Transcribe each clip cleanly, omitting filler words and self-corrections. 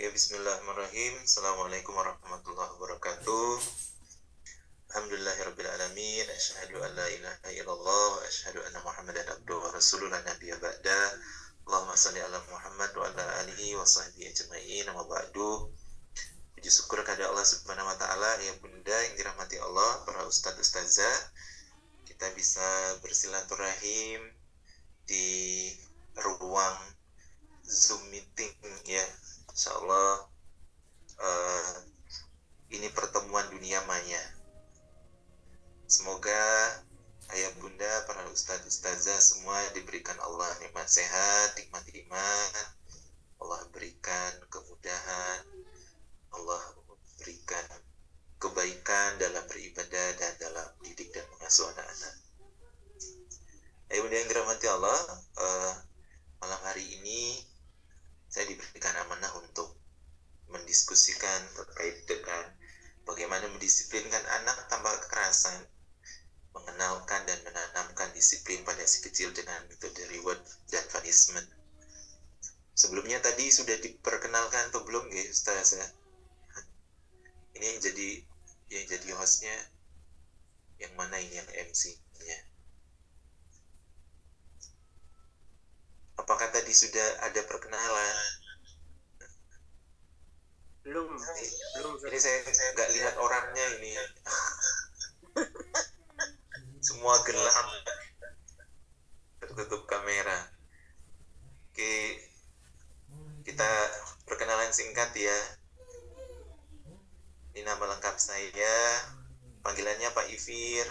Ya, bismillahirrahmanirrahim. Assalamualaikum warahmatullahi wabarakatuh. Alhamdulillahirabbil alamin. Asyhadu an la ilaha illallah wa asyhadu anna Muhammadan abduhu wa rasuluhu la nabiyya ba'da. Allahumma shalli ala Muhammad wa ala alihi wa sahbihi ajma'in. Wa ba'du. Puji syukur kepada Allah Subhanahu wa taala, ya Bunda yang dirahmati Allah, para ustadz ustazah. Kita bisa bersilaturahim di ruang Zoom meeting ya. Insyaallah ini pertemuan dunia maya. Semoga ayah bunda, para ustadz ustazah semua diberikan Allah nikmat sehat, nikmat iman, Allah berikan kemudahan, Allah berikan kebaikan dalam beribadah dan dalam didik dan mengasuh anak-anak. Ayah bunda yang dirahmati Allah, malam hari ini saya diberikan amanah untuk mendiskusikan terkait dengan bagaimana mendisiplinkan anak tanpa kekerasan, mengenalkan dan menanamkan disiplin pada si kecil dengan metode reward dan punishment. Sebelumnya tadi sudah diperkenalkan atau belum ya Ustaz? Ini yang jadi hostnya yang mana ini, yang MC-nya? Apakah tadi sudah ada perkenalan? Belum. Ini saya nggak lihat orangnya ini. Semua gelap, tertutup kamera. Oke, kita perkenalan singkat ya. Ini nama lengkap saya, panggilannya Pak Ifir.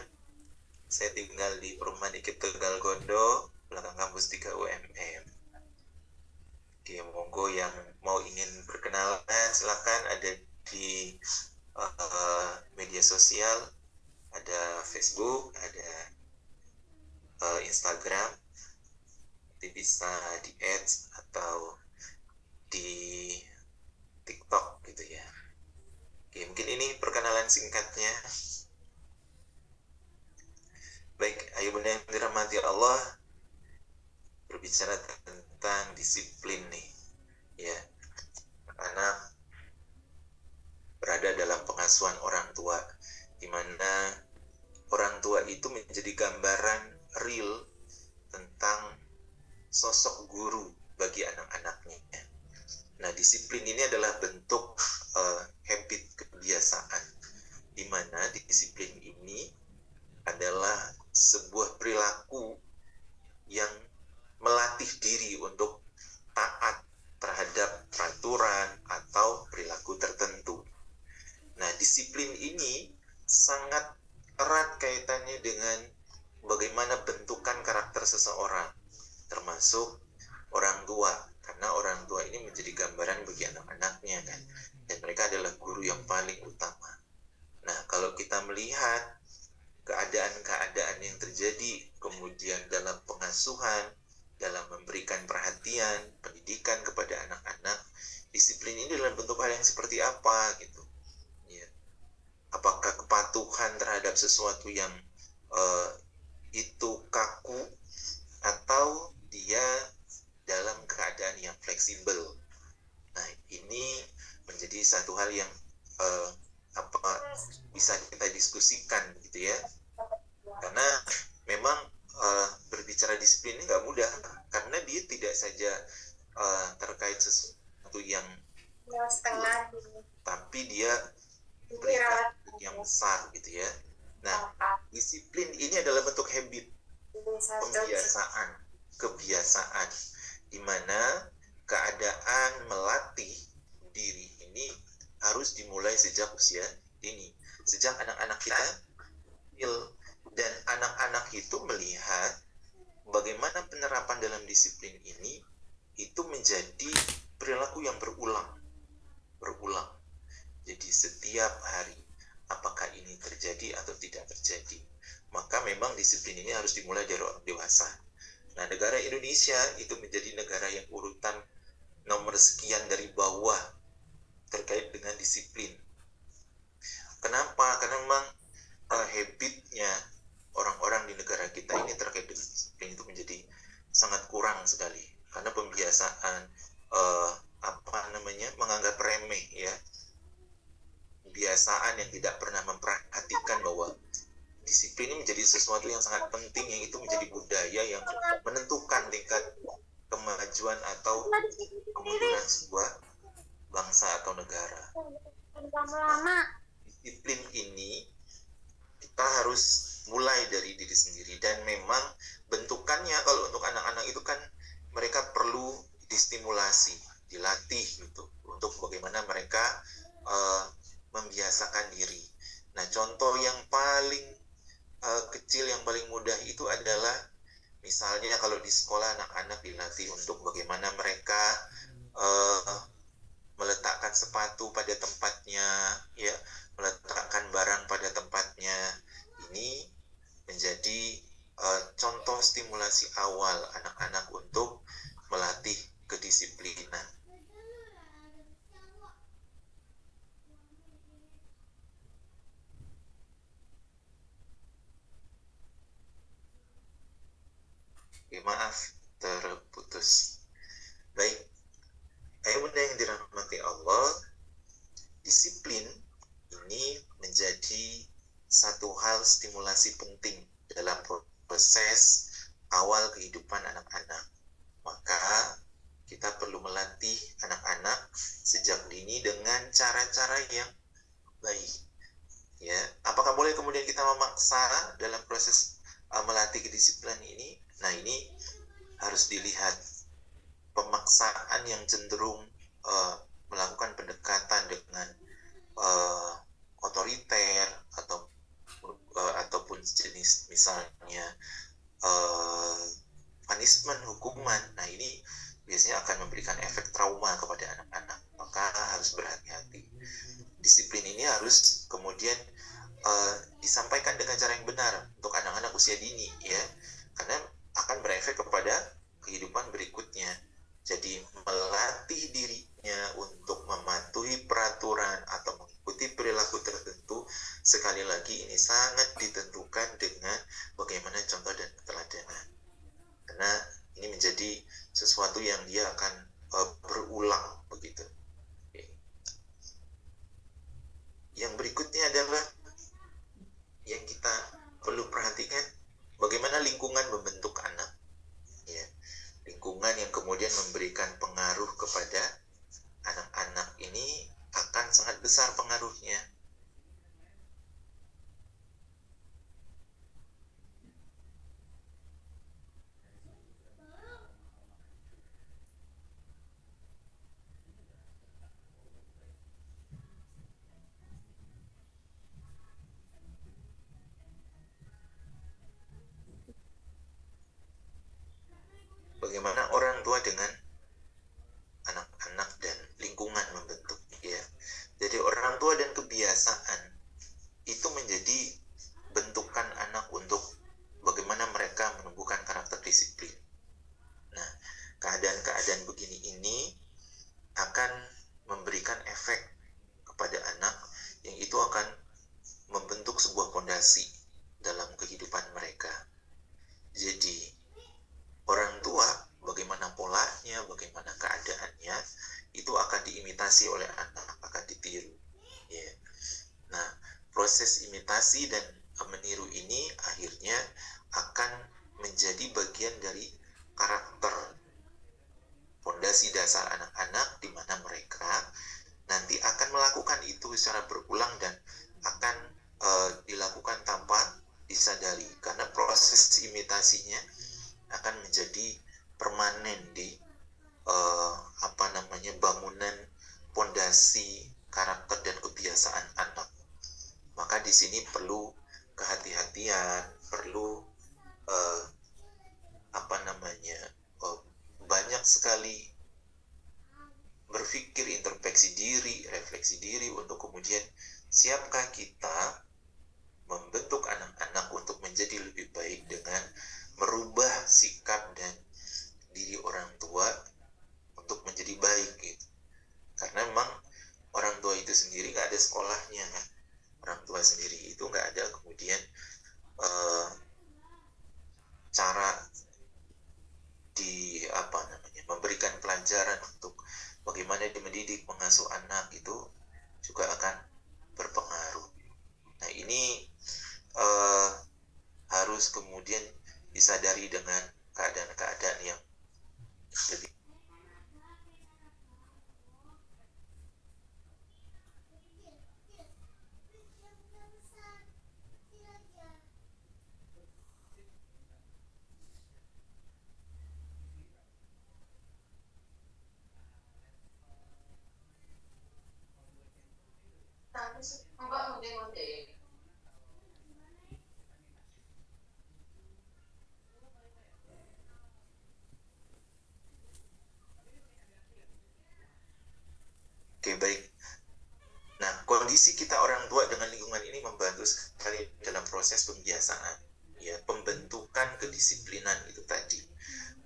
Saya tinggal di perumahan Ikip Tegal Gondo, belakang kampus 3 UMM. Oke, monggo yang mau ingin berkenalan silakan, ada di media sosial, ada Facebook, ada Instagram, nanti bisa di ads atau di TikTok gitu ya. Oke, mungkin ini perkenalan singkatnya. Baik, ayo bunda yang dirahmati Allah, berbicara tentang disiplin nih ya. Anak berada dalam pengasuhan orang tua, di mana orang tua itu menjadi gambaran real tentang sosok guru bagi anak-anaknya. Nah, disiplin ini adalah bentuk habit, kebiasaan, di mana disiplin ini adalah sebuah perilaku yang melatih diri untuk taat terhadap peraturan atau perilaku tertentu. Nah, disiplin ini sangat erat kaitannya dengan bagaimana bentukan karakter seseorang, termasuk orang tua, karena orang tua ini menjadi gambaran bagi anak-anaknya kan, dan mereka adalah guru yang paling utama. Nah, kalau kita melihat keadaan-keadaan yang terjadi kemudian dalam pengasuhan, dalam memberikan perhatian, pendidikan kepada anak-anak, disiplin ini dalam bentuk hal yang seperti apa gitu ya. Apakah kepatuhan terhadap sesuatu yang itu kaku, atau dia dalam keadaan yang fleksibel. Nah, ini menjadi satu hal yang bisa kita diskusikan gitu ya, karena memang berbicara disiplin ini nggak mudah, karena dia tidak saja terkait sesuatu yang tapi dia berikan yang besar gitu ya. Nah, disiplin ini adalah bentuk habit, kebiasaan, di mana keadaan melatih diri ini harus dimulai sejak usia dini, sejak anak-anak kita kecil, dan anak-anak itu melihat bagaimana penerapan dalam disiplin ini itu menjadi perilaku yang berulang. Jadi setiap hari, apakah ini terjadi atau tidak terjadi, maka memang disiplin ini harus dimulai dari orang dewasa. Nah, negara Indonesia itu menjadi negara yang urutan nomor sekian dari bawah terkait dengan disiplin. Kenapa? Karena memang habitnya orang-orang di negara kita ini terkait dengan disiplin itu menjadi sangat kurang sekali, karena pembiasaan menganggap yang tidak pernah memperhatikan bahwa disiplin ini menjadi sesuatu yang sangat penting, yang itu menjadi budaya yang menentukan tingkat kemajuan atau kemunduran sebuah bangsa atau negara. Nah, disiplin ini kita harus mulai dari diri sendiri, dan memang bentukannya kalau untuk anak-anak itu kan mereka perlu distimulasi, dilatih gitu untuk bagaimana mereka membiasakan diri. Nah, contoh yang paling kecil, yang paling mudah itu adalah misalnya kalau di sekolah anak-anak dilatih untuk bagaimana mereka meletakkan sepatu pada tempatnya, ya, meletakkan barang pada tempatnya. Ini menjadi contoh stimulasi awal anak-anak untuk melatih kedisiplinan. Maaf, terputus. Baik, ayah bunda yang dirahmati Allah, disiplin ini menjadi satu hal stimulasi penting dalam proses awal kehidupan anak-anak. Maka kita perlu melatih anak-anak sejak dini dengan cara-cara yang baik. Ya, apakah boleh kemudian kita memaksa dalam proses melatih kedisiplinan ini? Nah, ini harus dilihat. Pemaksaan yang cenderung melakukan pendekatan dengan otoriter ataupun jenis misalnya punishment, hukuman, nah ini biasanya akan memberikan efek trauma kepada anak-anak. Maka harus berhati-hati. Disiplin ini harus kemudian disampaikan dengan cara yang benar untuk anak-anak usia dini, ya, karena akan berefek kepada kehidupan berikutnya. Jadi melatih dirinya untuk mematuhi peraturan atau mengikuti perilaku tertentu, sekali lagi ini sangat ditentukan dengan bagaimana contoh dan keteladanan. Karena ini menjadi sesuatu yang dia akan berulang begitu. Yang berikutnya adalah yang kita perlu perhatikan, bagaimana lingkungan membentuk anak. Ya, lingkungan yang kemudian memberikan pengaruh kepada anak-anak ini akan sangat besar pengaruhnya. Bagaimana orang tua dengan anak-anak dan lingkungan membentuk, ya. Jadi orang tua dan kebiasaan itu menjadi bentukan anak untuk bagaimana mereka menumbuhkan karakter disiplin. Nah, keadaan-keadaan begini ini akan memberikan efek kepada anak yang itu akan membentuk sebuah fondasi dalam kehidupan mereka. Jadi orang tua, bagaimana polanya, bagaimana keadaannya, itu akan diimitasi oleh anak, akan ditiru. Ya. Nah, proses imitasi dan meniru ini akhirnya akan menjadi bagian dari karakter, fondasi dasar anak-anak, di mana mereka nanti akan melakukan itu secara berulang dan akan dilakukan tanpa disadari, karena proses imitasinya akan menjadi permanen di bangunan fondasi karakter dan kebiasaan anak. Maka di sini perlu kehati-hatian, perlu banyak sekali berpikir, introspeksi diri, refleksi diri untuk kemudian siapkah kita membentuk anak-anak untuk menjadi lebih baik dengan merubah sikap dan diri orang tua untuk menjadi baik gitu. Karena memang orang tua itu sendiri nggak ada sekolahnya kan. Orang tua sendiri itu nggak ada kemudian cara memberikan pelajaran untuk bagaimana dia mendidik, mengasuh anak, itu juga akan berpengaruh. ini harus kemudian disadari dengan keadaan-keadaan yang lebih. Oke, baik. Nah, kondisi kita orang tua dengan lingkungan ini membantu sekali dalam proses pembiasaan, ya, pembentukan kedisiplinan itu tadi.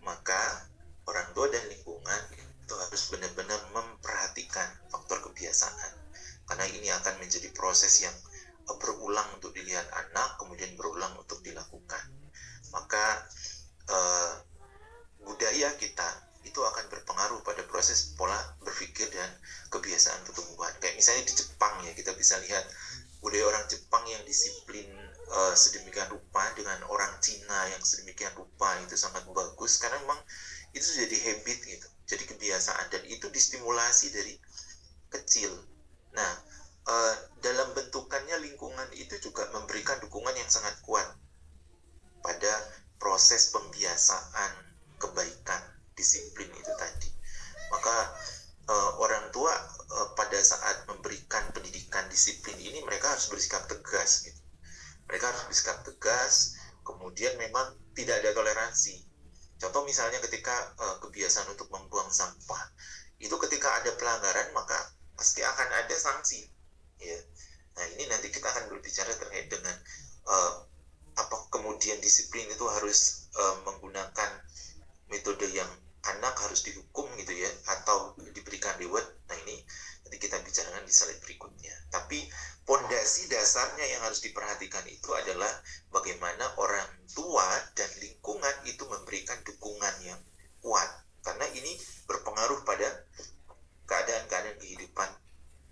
Maka orang tua dan lingkungan itu harus benar-benar memperhatikan faktor kebiasaan, karena ini akan menjadi proses yang berulang untuk dilihat anak, kemudian berulang untuk dilakukan. Maka budaya kita itu akan berpengaruh pada proses pola berpikir dan kebiasaan pertumbuhan. Kayak misalnya di Jepang, ya, kita bisa lihat budaya orang Jepang yang disiplin sedemikian rupa dengan orang Cina yang sedemikian rupa itu sangat bagus, karena memang itu jadi habit gitu, jadi kebiasaan, dan itu distimulasi dari kecil. Nah, dalam bentukannya lingkungan itu juga memberikan dukungan yang sangat kuat pada proses pembiasaan kebaikan disiplin itu tadi. Maka orang tua pada saat memberikan pendidikan disiplin ini, mereka harus bersikap tegas gitu. Mereka harus bersikap tegas, kemudian memang tidak ada toleransi. Contoh misalnya ketika kebiasaan untuk membuang sampah, itu ketika ada pelanggaran maka pasti akan ada sanksi, ya. Nah, ini nanti kita akan berbicara terkait dengan apa kemudian disiplin itu harus menggunakan metode yang anak harus dihukum gitu ya, atau diberikan reward. Nah, ini nanti kita bicarakan di slide berikutnya. Tapi pondasi dasarnya yang harus diperhatikan itu adalah bagaimana orang tua dan lingkungan itu memberikan dukungan yang kuat, karena ini berpengaruh pada keadaan-keadaan kehidupan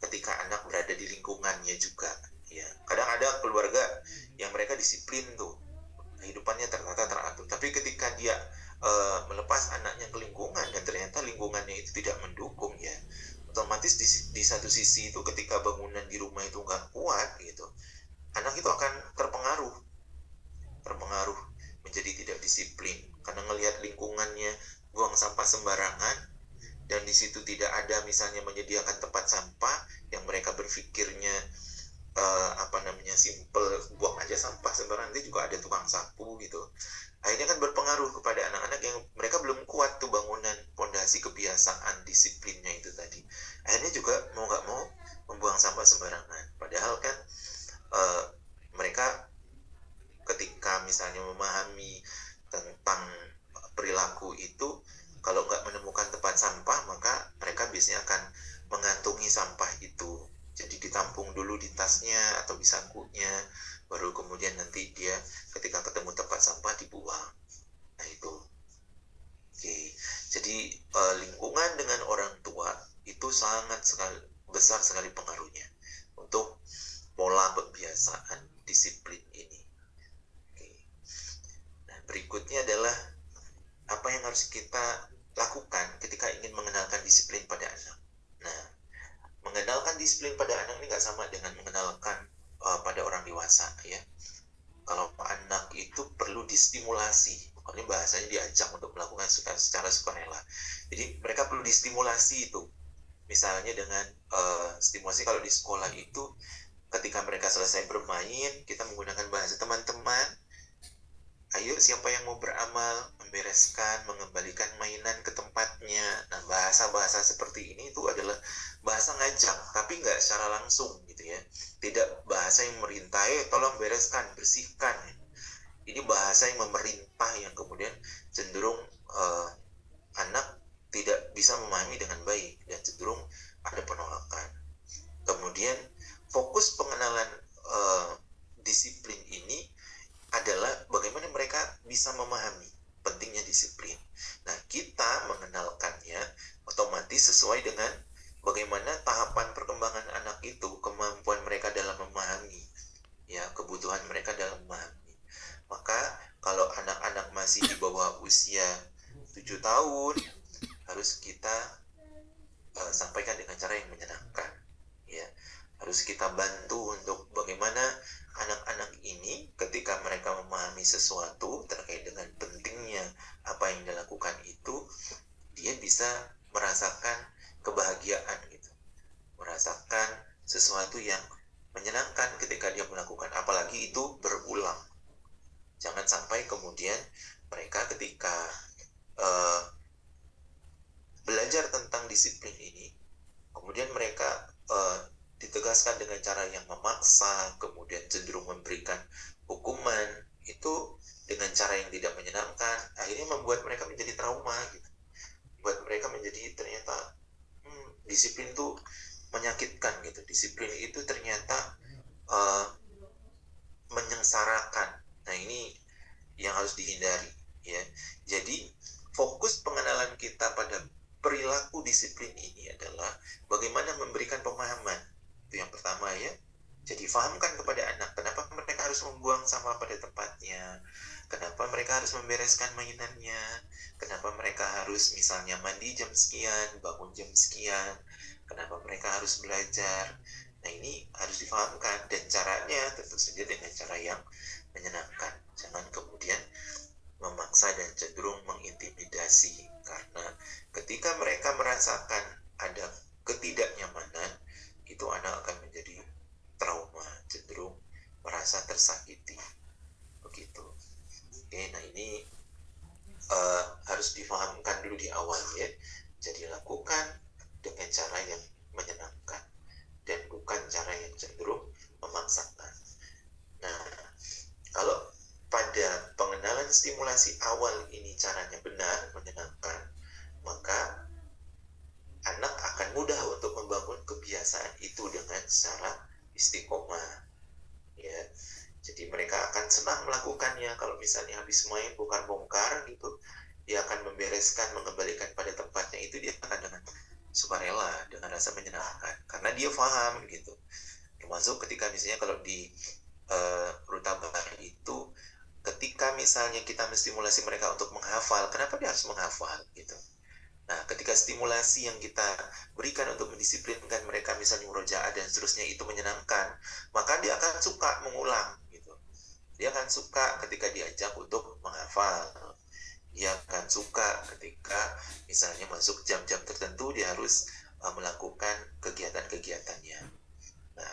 ketika anak berada di lingkungannya juga, ya. Kadang ada keluarga yang mereka disiplin tuh, kehidupannya tertata teratur, tapi ketika dia melepas anaknya ke lingkungan dan ternyata lingkungannya itu tidak mendukung, ya, otomatis di satu sisi itu ketika bangunan di rumah itu nggak kuat gitu, anak itu akan terpengaruh menjadi tidak disiplin karena ngelihat lingkungannya buang sampah sembarangan, dan di situ tidak ada misalnya menyediakan tempat sampah yang mereka berpikirnya simple, buang aja sampah sembarangan, nanti juga ada tukang sapu gitu. Akhirnya kan berpengaruh kepada anak-anak yang mereka belum kuat tuh bangunan pondasi kebiasaan disiplinnya itu tadi. Akhirnya juga mau nggak mau membuang sampah sembarangan. Padahal kan mereka ketika misalnya memahami tentang perilaku itu, kalau nggak menemukan tempat sampah maka mereka biasanya akan mengantungi sampah itu. Jadi ditampung dulu di tasnya atau di sakunya, baru kemudian nanti dia ketika ketemu tempat sampah dibuang. Nah, itu. Oke. Jadi lingkungan dengan orang tua itu sangat besar sekali pengaruhnya untuk pola kebiasaan disiplin ini. Oke. Nah, berikutnya adalah apa yang harus kita lakukan ketika ingin mengenalkan disiplin pada anak. Nah, mengenalkan disiplin pada anak ini nggak sama dengan mengenalkan pada orang dewasa, ya. Kalau anak itu perlu distimulasi, pokoknya bahasanya diajak untuk melakukan secara sukarela. Jadi mereka perlu distimulasi itu, misalnya dengan stimulasi kalau di sekolah itu ketika mereka selesai bermain, kita menggunakan bahasa teman-teman. Ayo, siapa yang mau beramal, membereskan, mengembalikan mainan ke tempatnya. Nah, bahasa-bahasa seperti ini itu adalah bahasa ngajak, tapi nggak secara langsung gitu ya. Tidak bahasa yang merintah, tolong bereskan, bersihkan. Ini bahasa yang memerintah, yang kemudian cenderung anak tidak bisa memahami dengan baik dan cenderung ada penolakan. Kemudian fokus pengenalan disiplin ini adalah bagaimana mereka bisa memahami pentingnya disiplin. Nah, kita mengenalkannya otomatis sesuai dengan bagaimana tahapan perkembangan anak itu, kemampuan mereka dalam memahami, ya, kebutuhan mereka dalam memahami. Maka kalau anak-anak masih di bawah usia 7 tahun, harus kita sampaikan dengan cara yang menyenangkan, ya. Harus kita bantu untuk bagaimana anak-anak ini ketika mereka memahami sesuatu terkait dengan pentingnya apa yang dilakukan itu, dia bisa merasakan kebahagiaan gitu, merasakan sesuatu yang menyenangkan ketika dia melakukan, apalagi itu berulang. Jangan sampai kemudian mereka ketika belajar tentang disiplin ini, kemudian mereka ditegaskan dengan cara yang memaksa, kemudian cenderung memberikan hukuman itu dengan cara yang tidak menyenangkan, akhirnya membuat mereka menjadi trauma gitu. Buat mereka menjadi ternyata disiplin itu menyakitkan gitu. Disiplin itu ternyata menyengsarakan. Nah, ini yang harus dihindari, ya. Jadi fokus pengenalan kita pada perilaku disiplin ini adalah bagaimana memberikan pemahaman. Itu yang pertama, ya. Jadi fahamkan kepada anak kenapa mereka harus membuang sampah pada tempatnya, kenapa mereka harus membereskan mainannya, kenapa mereka harus misalnya mandi jam sekian, bangun jam sekian, kenapa mereka harus belajar. Nah, ini harus difahamkan, dan caranya tentu saja dengan cara yang menyenangkan. Jangan kemudian memaksa dan cenderung mengintimidasi, karena ketika mereka merasakan ada ketidaknyamanan, itu anak akan menjadi trauma, cenderung merasa tersakiti, begitu. Oke, nah ini harus difahamkan dulu di awal, ya. Jadi lakukan dengan cara yang menyenangkan dan bukan cara yang cenderung memaksakan. Nah, kalau pada pengenalan stimulasi awal ini caranya benar, menyenangkan, maka anak akan mudah untuk membangun kebiasaan itu dengan secara istiqomah, ya. Jadi mereka akan senang melakukannya. Kalau misalnya habis main bongkar-bongkar gitu, dia akan membereskan, mengembalikan pada tempatnya, itu dia akan dengan sukarela, dengan rasa menyenangkan, karena dia paham gitu. Termasuk ketika misalnya kalau di Ruta Bahari itu, ketika misalnya kita menstimulasi mereka untuk menghafal, kenapa dia harus menghafal gitu. Nah, ketika stimulasi yang kita berikan untuk mendisiplinkan mereka, misalnya murojaah dan seterusnya, itu menyenangkan, maka dia akan suka mengulang gitu. Dia akan suka ketika diajak untuk menghafal. Dia akan suka ketika misalnya masuk jam-jam tertentu dia harus melakukan kegiatan-kegiatannya. Nah,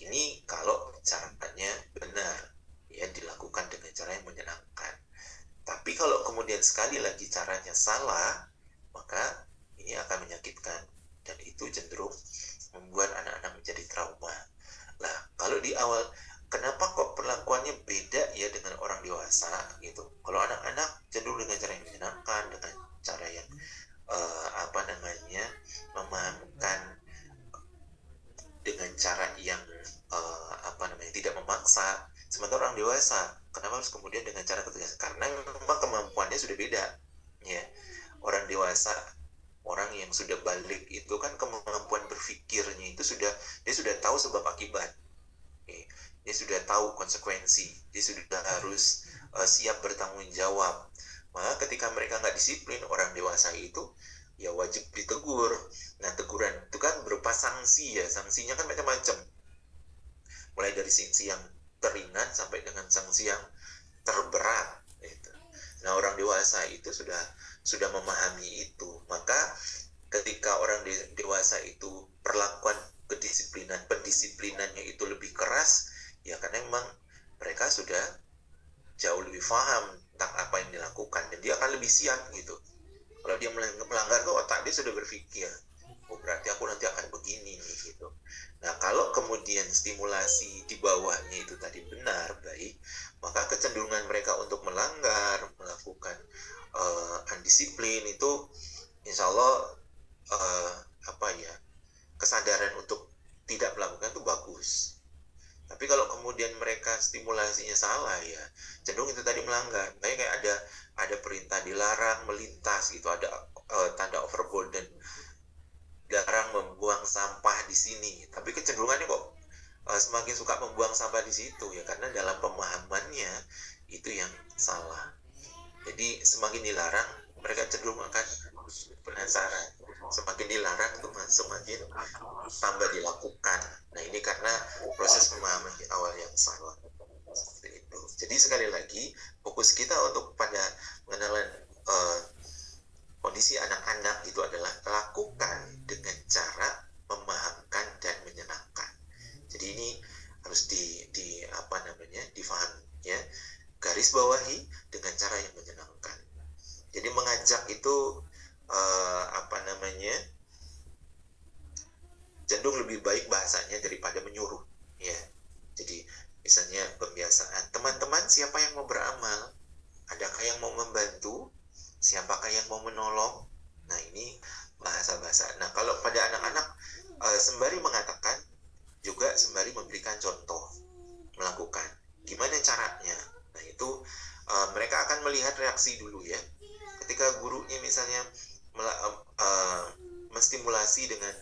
ini kalau caranya benar, ya, dilakukan dengan cara yang menyenangkan. Tapi kalau kemudian sekali lagi caranya salah, maka ini akan menyakitkan, dan itu cenderung membuat anak-anak menjadi trauma. Nah, kalau di awal, kenapa kok perlakuannya beda ya dengan orang dewasa gitu? Kalau anak-anak cenderung dengan cara yang menyenangkan, dengan cara yang memahamkan dengan cara yang tidak memaksa. Sementara orang dewasa, kenapa harus kemudian dengan cara ketegasan? Karena memang kemampuannya sudah beda, ya. Orang dewasa, orang yang sudah balik itu kan kemampuan berpikirnya itu dia sudah tahu sebab akibat, dia sudah tahu konsekuensi, dia sudah harus siap bertanggung jawab. Maka ketika mereka nggak disiplin, orang dewasa itu ya wajib ditegur. Nah, teguran itu kan berupa sanksi, ya. Sanksinya kan macam-macam, mulai dari sanksi yang teringan sampai dengan sanksi yang terberat gitu. Nah, orang dewasa itu sudah memahami itu. Maka ketika orang dewasa itu perlakuan pendisiplinannya itu lebih keras, ya karena memang mereka sudah jauh lebih paham tentang apa yang dilakukan, dan dia akan lebih siap gitu. Kalau dia melanggar tuh otak dia sudah berpikir, oh berarti aku nanti akan begini nih gitu. Nah, kalau kemudian stimulasi di bawahnya itu tadi benar, baik, maka kecenderungan mereka untuk melanggar, melakukan undisiplin itu insya Allah kesadaran untuk tidak melakukan itu bagus. Tapi kalau kemudian mereka stimulasinya salah, ya cenderung itu tadi melanggar. Kayak ada perintah dilarang melintas gitu, ada tanda overboard dan dilarang membuang sampah di sini. Tapi kecenderungannya kok semakin suka membuang sampah di situ ya, karena dalam pemahamannya itu yang salah. Jadi semakin dilarang mereka cenderung akan penasaran, semakin dilarang itu semakin tambah dilakukan. Nah ini karena proses pemahaman di awal yang salah. Seperti itu. Jadi sekali lagi fokus kita untuk pada pengenalan kondisi anak-anak itu adalah lakukan dengan cara memahamkan dan menyenangkan. Jadi ini harus difahami ya, garis bawahi dengan cara yang menyenangkan. Jadi mengajak itu cenderung lebih baik bahasanya daripada menyuruh ya. Jadi misalnya pembiasaan, teman-teman siapa yang mau beramal, adakah yang mau membantu, siapakah yang mau menolong. Nah ini bahasa-bahasa. Nah kalau pada anak-anak sembari mengatakan juga sembari memberikan contoh melakukan gimana caranya. Nah itu mereka akan melihat reaksi dulu ya. Ketika gurunya misalnya menstimulasi dengan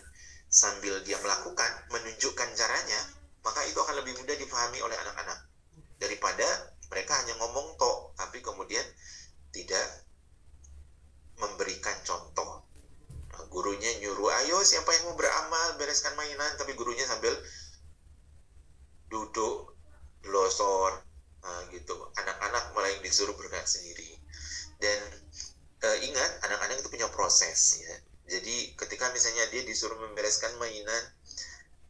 sambil dia melakukan, menunjukkan caranya, maka itu akan lebih mudah dipahami oleh anak-anak daripada mereka hanya ngomong tok tapi kemudian tidak memberikan contoh. Nah, gurunya nyuruh, ayo siapa yang mau beramal bereskan mainan, tapi gurunya sambil duduk losor gitu. Anak-anak malah yang disuruh bergerak sendiri. Dan ingat, anak-anak itu punya proses ya. Jadi ketika misalnya dia disuruh membereskan mainan,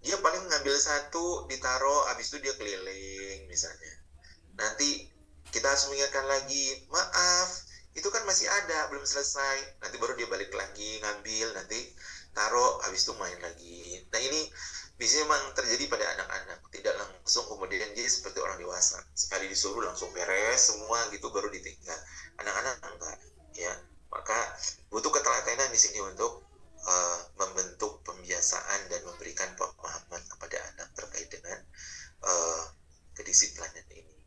dia paling ngambil satu, ditaruh, habis itu dia keliling misalnya. Nanti kita harus mengingatkan lagi, maaf, itu kan masih ada, belum selesai. Nanti baru dia balik lagi, ngambil, nanti taruh, habis itu main lagi. Nah ini biasanya memang terjadi pada anak-anak, tidak langsung kemudian dia seperti orang dewasa. Sekali disuruh langsung beres semua gitu, baru ditinggal. Anak-anak enggak, ya. Maka butuh ketelatenan di sini untuk membentuk pembiasaan dan memberikan pemahaman kepada anak terkait dengan kedisiplinan ini.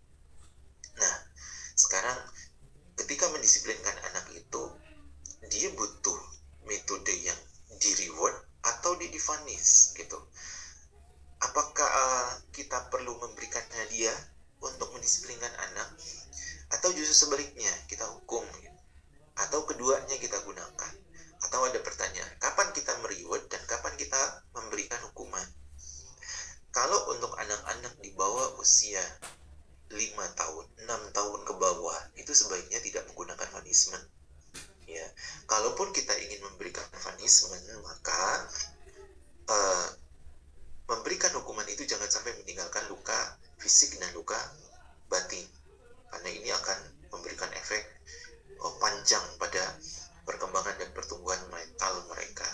Nah, sekarang ketika mendisiplinkan anak itu, dia butuh metode yang di-reward atau di-divanis gitu. Apakah kita perlu memberikan hadiah untuk mendisiplinkan anak, atau justru sebaliknya kita hukum gitu? Atau keduanya kita gunakan? Atau ada pertanyaan, kapan kita mereward dan kapan kita memberikan hukuman? Kalau untuk anak-anak di bawah usia 5 tahun, 6 tahun ke bawah, itu sebaiknya tidak menggunakan punishment. Ya, kalaupun kita ingin memberikan punishment, maka memberikan hukuman itu jangan sampai meninggalkan luka fisik dan luka batin, karena ini akan memberikan efek panjang pada perkembangan dan pertumbuhan mental mereka.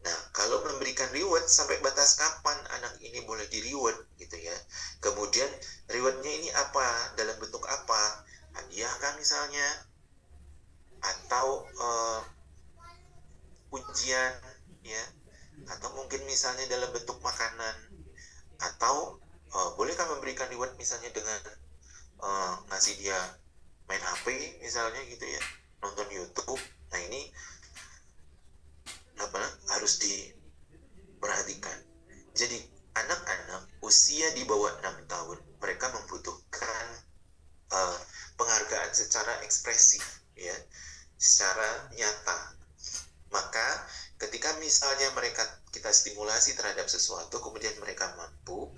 Nah, kalau memberikan reward, sampai batas kapan anak ini boleh di reward gitu ya. Kemudian rewardnya ini apa, dalam bentuk apa, hadiah kan misalnya, atau ujian ya, atau mungkin misalnya dalam bentuk makanan, atau bolehkah memberikan reward misalnya dengan ngasih dia main HP misalnya gitu ya, nonton YouTube. Nah ini harus diperhatikan. Jadi anak-anak usia di bawah 6 tahun, mereka membutuhkan penghargaan secara ekspresif ya, secara nyata. Maka ketika misalnya kita stimulasi terhadap sesuatu, kemudian mereka mampu,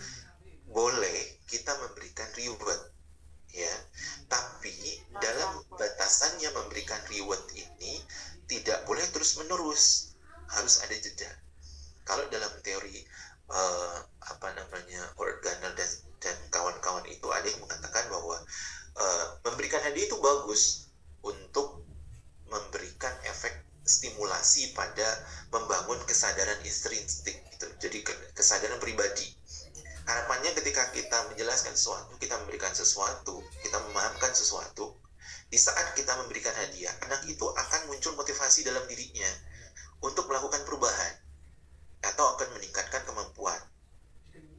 boleh kita memberikan reward ya. Tapi dalam batasannya memberikan reward ini tidak boleh terus-menerus, harus ada jeda. Kalau dalam teori Ortganger dan kawan-kawan itu ada yang mengatakan bahwa memberikan hadiah itu bagus untuk memberikan efek stimulasi pada membangun kesadaran intrinsik gitu. Jadi kesadaran pribadi. Harapannya ketika kita menjelaskan sesuatu, kita memberikan sesuatu, kita memahamkan sesuatu, di saat kita memberikan hadiah, anak itu akan muncul motivasi dalam dirinya untuk melakukan perubahan atau akan meningkatkan kemampuan.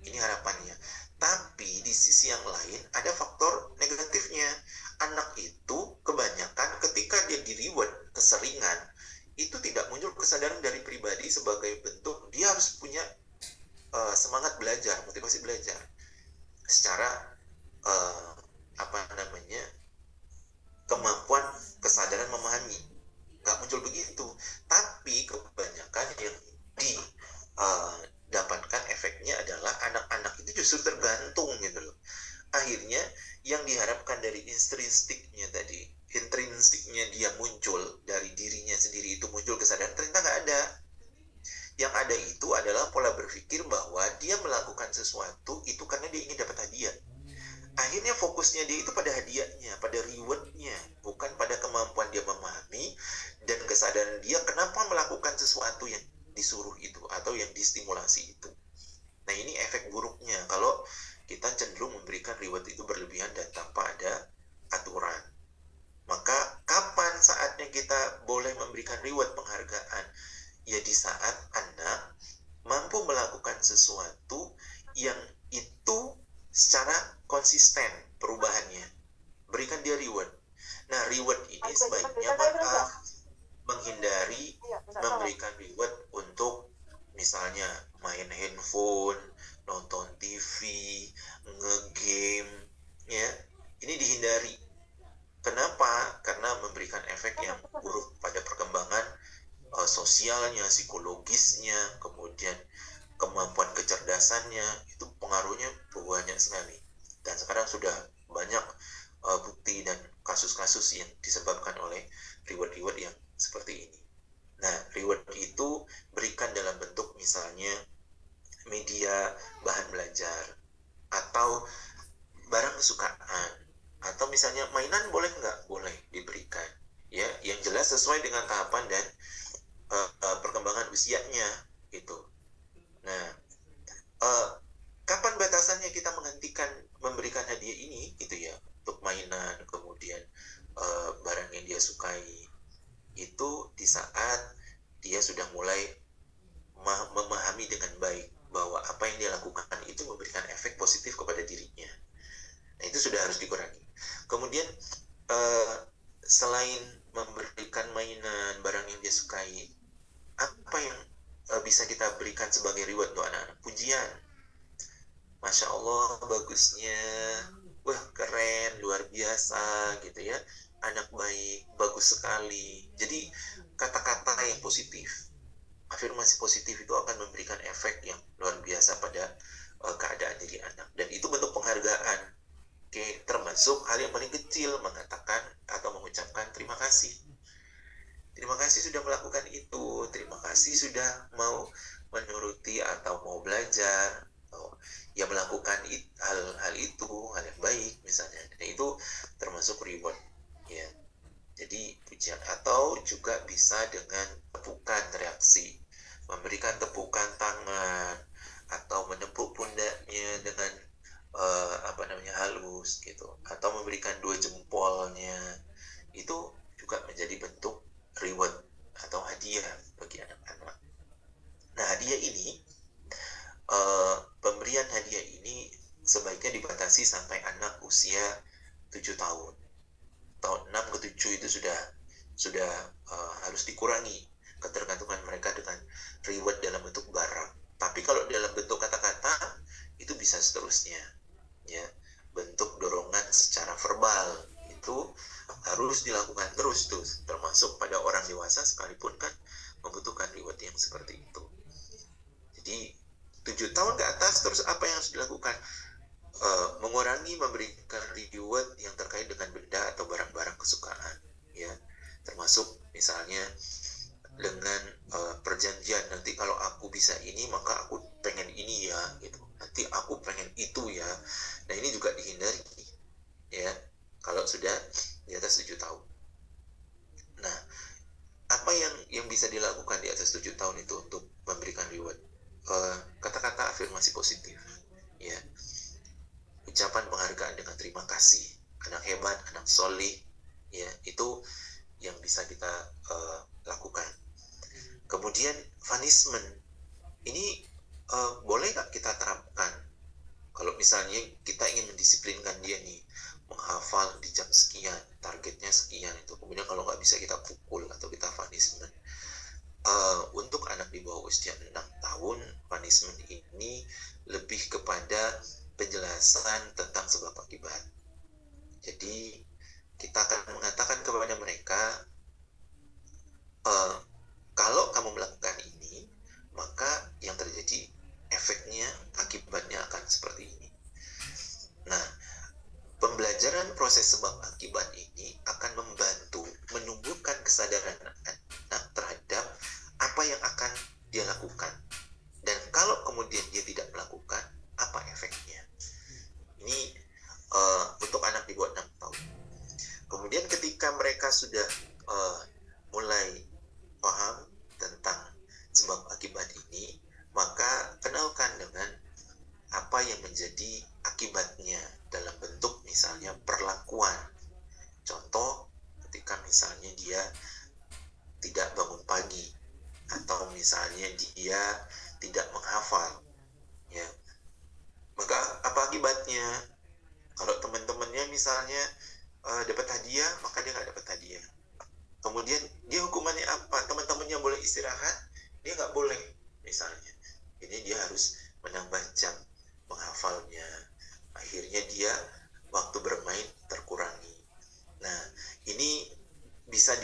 Ini harapannya. Tapi di sisi yang lain ada faktor negatifnya. Anak itu kebanyakan ketika dia di-reward keseringan, itu tidak muncul kesadaran dari pribadi sebagai bentuk dia harus punya semangat belajar, motivasi belajar secara apa namanya, kemampuan kesadaran memahami, nggak muncul begitu. Tapi kebanyakan yang didapatkan efeknya adalah anak-anak itu justru tergantung gitu loh. Akhirnya yang diharapkan dari intrinsiknya tadi, intrinsiknya dia muncul dari dirinya sendiri, itu muncul kesadaran, ternyata nggak ada. Yang ada itu adalah pola berpikir bahwa dia melakukan sesuatu itu karena dia ingin dapat hadiah. Akhirnya fokusnya dia itu pada hadiahnya, pada rewardnya, bukan pada kemampuan dia memahami dan kesadaran dia kenapa melakukan sesuatu yang disuruh itu atau yang distimulasi itu. Nah, ini efek buruknya kalau kita cenderung memberikan reward itu berlebihan dan tanpa ada aturan. Maka kapan saatnya kita boleh memberikan reward, penghargaan? Ya di saat anak mampu melakukan sesuatu yang itu secara konsisten perubahannya. Berikan dia reward. Nah, reward ini sebaiknya maka menghindari memberikan reward untuk misalnya main handphone, nonton TV, ngegame, ya. Ini dihindari. Kenapa? Karena memberikan efek yang buruk pada perkembangan sosialnya, psikologisnya, kemudian kemampuan kecerdasannya, itu pengaruhnya banyak sekali. Dan sekarang sudah banyak bukti dan kasus-kasus yang disebabkan oleh reward-reward yang seperti ini. Nah, reward itu berikan dalam bentuk misalnya media bahan belajar, atau barang kesukaan, atau misalnya mainan boleh nggak? Boleh diberikan. Ya, yang jelas sesuai dengan tahapan dan perkembangan usianya gitu. Nah, kapan batasannya kita menghentikan memberikan hadiah ini gitu ya, untuk mainan, kemudian barang yang dia sukai, itu di saat dia sudah mulai memahami dengan baik bahwa apa yang dia lakukan itu memberikan efek positif kepada dirinya. Nah, itu sudah harus dikurangi. Kemudian selain memberikan mainan, barang yang dia sukai, apa yang bisa kita berikan sebagai reward untuk anak-anak? Pujian. Masya Allah, bagusnya, wah keren, luar biasa gitu ya, anak baik, bagus sekali. Jadi kata-kata yang positif, afirmasi positif itu akan memberikan efek yang luar biasa pada keadaan diri anak. Dan itu bentuk penghargaan. Oke, termasuk hal yang paling kecil, mengatakan atau mengucapkan terima kasih. Terima kasih sudah melakukan itu, terima kasih sudah mau menuruti atau mau belajar, atau ya melakukan hal itu, hal yang baik misalnya. Dan itu termasuk reward ya. Jadi pujian, atau juga bisa dengan tepukan, reaksi, memberikan tepukan tangan atau menepuk pundaknya dengan halus gitu, atau memberikan 2 jempolnya, itu juga menjadi bentuk reward atau hadiah bagi anak-anak. Nah, hadiah ini, pemberian hadiah ini sebaiknya dibatasi sampai anak usia 7 tahun. Tahun 6 ke 7 itu sudah harus dikurangi ketergantungan mereka dengan reward dalam bentuk barang. Tapi kalau dalam bentuk kata-kata itu bisa seterusnya, ya. Bentuk dorongan secara verbal itu harus dilakukan terus tuh, termasuk pada orang dewasa sekalipun kan membutuhkan reward yang seperti itu. Jadi 7 tahun ke atas terus apa yang harus dilakukan? Mengurangi memberikan reward yang terkait dengan benda atau barang-barang kesukaan, ya, termasuk misalnya dengan perjanjian, nanti kalau aku bisa ini maka aku pengen ini ya gitu, nanti aku pengen itu ya. Nah, ini juga dihindari ya kalau sudah di atas 7 tahun. Nah, apa yang bisa dilakukan di atas 7 tahun itu untuk memberikan reward? Kata-kata afirmasi positif ya, ucapan penghargaan dengan terima kasih, anak hebat, anak solih ya, itu yang bisa kita lakukan. Kemudian punishment ini boleh nggak kita terapkan? Kalau misalnya kita ingin mendisiplinkan dia nih, menghafal di jam sekian, targetnya sekian itu, kemudian kalau nggak bisa kita pukul atau kita punishment. Untuk anak di bawah usia 6 tahun, punishment ini ini lebih kepada penjelasan tentang sebab akibat. Jadi kita akan mengatakan kepada mereka, kalau kamu melakukan ini, maka yang terjadi efeknya, akibatnya akan seperti ini. Nah, pembelajaran proses sebab akibat ini akan membantu menumbuhkan kesadaran anak terhadap apa yang akan dia lakukan. Dan kalau kemudian dia tidak melakukan, apa efeknya? Ini untuk anak di bawah 6 tahun. Kemudian ketika mereka sudah mulai paham tentang sebab akibat ini, maka kenalkan dengan apa yang menjadi akibatnya dalam bentuk misalnya perlakuan. Contoh, ketika misalnya dia tidak bangun pagi, atau misalnya dia tidak menghafal, ya, maka apa akibatnya? Kalau teman-temannya misalnya dapat hadiah, maka dia nggak dapat hadiah. Kemudian dia hukumannya apa? Teman-temannya boleh istirahat, dia nggak boleh misalnya. Ini dia harus menambah jam menghafalnya. Akhirnya dia waktu bermain terkurangi. Nah, ini bisa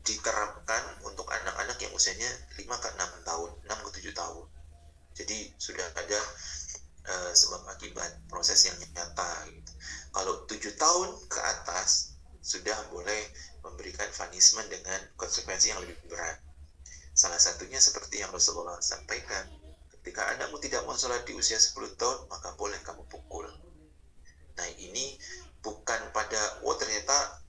diterapkan untuk anak-anak yang usianya 5 ke 6 tahun, 6 ke 7 tahun. Jadi sudah ada sebab akibat proses yang nyata gitu. Kalau 7 tahun ke atas sudah boleh memberikan punishment dengan konsekuensi yang lebih berat. Salah satunya seperti yang Rasulullah sampaikan, ketika anakmu tidak mau sholat di usia 10 tahun, maka boleh kamu pukul. Nah, ini bukan pada ternyata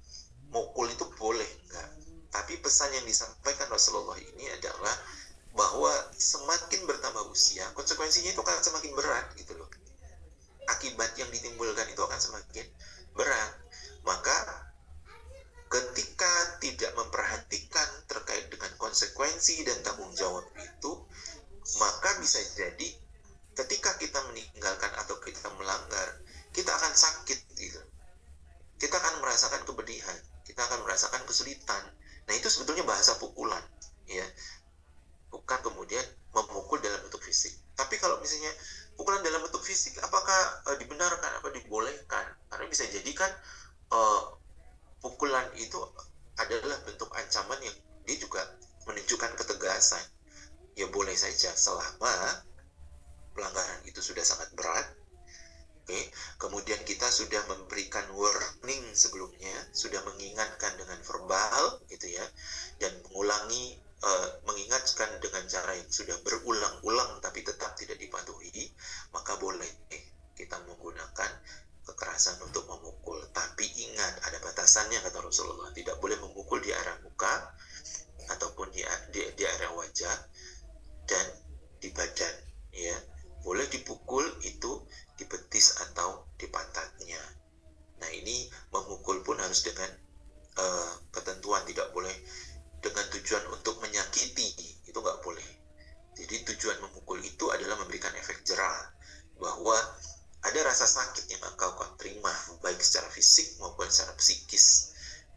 mukul itu boleh, enggak. Tapi pesan yang disampaikan Rasulullah ini adalah bahwa semakin bertambah usia, konsekuensinya itu akan semakin berat gitu loh. Akibat yang ditimbulkan itu akan semakin berat. Maka ketika tidak memperhatikan terkait dengan konsekuensi dan tanggung jawab itu, maka bisa jadi ketika kita meninggalkan atau kita melanggar, kita akan sakit gitu. Kita akan merasakan kepedihan, kita akan merasakan kesulitan. Nah, itu sebetulnya bahasa pukulan, ya. Bukan kemudian memukul dalam bentuk fisik. Tapi kalau misalnya pukulan dalam bentuk fisik, apakah dibenarkan, apa dibolehkan? Karena bisa jadi kan pukulan itu adalah bentuk ancaman yang dia juga menunjukkan ketegasan. Ya boleh saja selama pelanggaran itu sudah sangat berat. Oke, kemudian kita sudah memberikan warning sebelumnya, sudah mengingatkan dengan verbal gitu ya, dan mengingatkan dengan cara yang sudah berulang-ulang tapi tetap tidak dipatuhi, maka boleh kita menggunakan kekerasan untuk memukul. Tapi ingat, ada batasannya kata Rasulullah, tidak boleh memukul di area muka ataupun di area wajah dan di badan, ya. Boleh dipukul itu di betis atau di pantatnya. Nah, ini memukul pun harus dengan ketentuan, tidak boleh dengan tujuan untuk menyakiti, itu nggak boleh. Jadi tujuan memukul itu adalah memberikan efek jerah, bahwa ada rasa sakit yang engkau terima, baik secara fisik maupun secara psikis,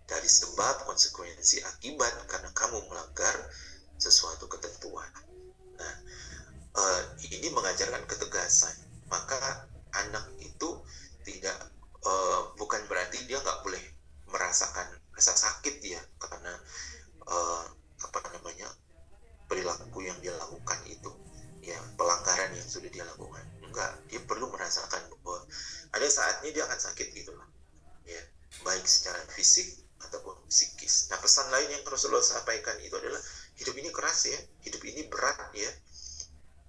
dari sebab konsekuensi akibat karena kamu melanggar sesuatu ketentuan. Nah, ini mengajarkan ketegasan. Maka anak itu tidak bukan berarti dia nggak boleh merasakan rasa sakit ya karena perilaku yang dia lakukan itu, ya, pelanggaran yang sudah dia lakukan. Enggak, dia perlu merasakan bahwa ada saatnya dia akan sakit gitu loh, ya, baik secara fisik ataupun psikis. Nah, pesan lain yang Rasulullah sampaikan itu adalah hidup ini keras ya, hidup ini berat ya.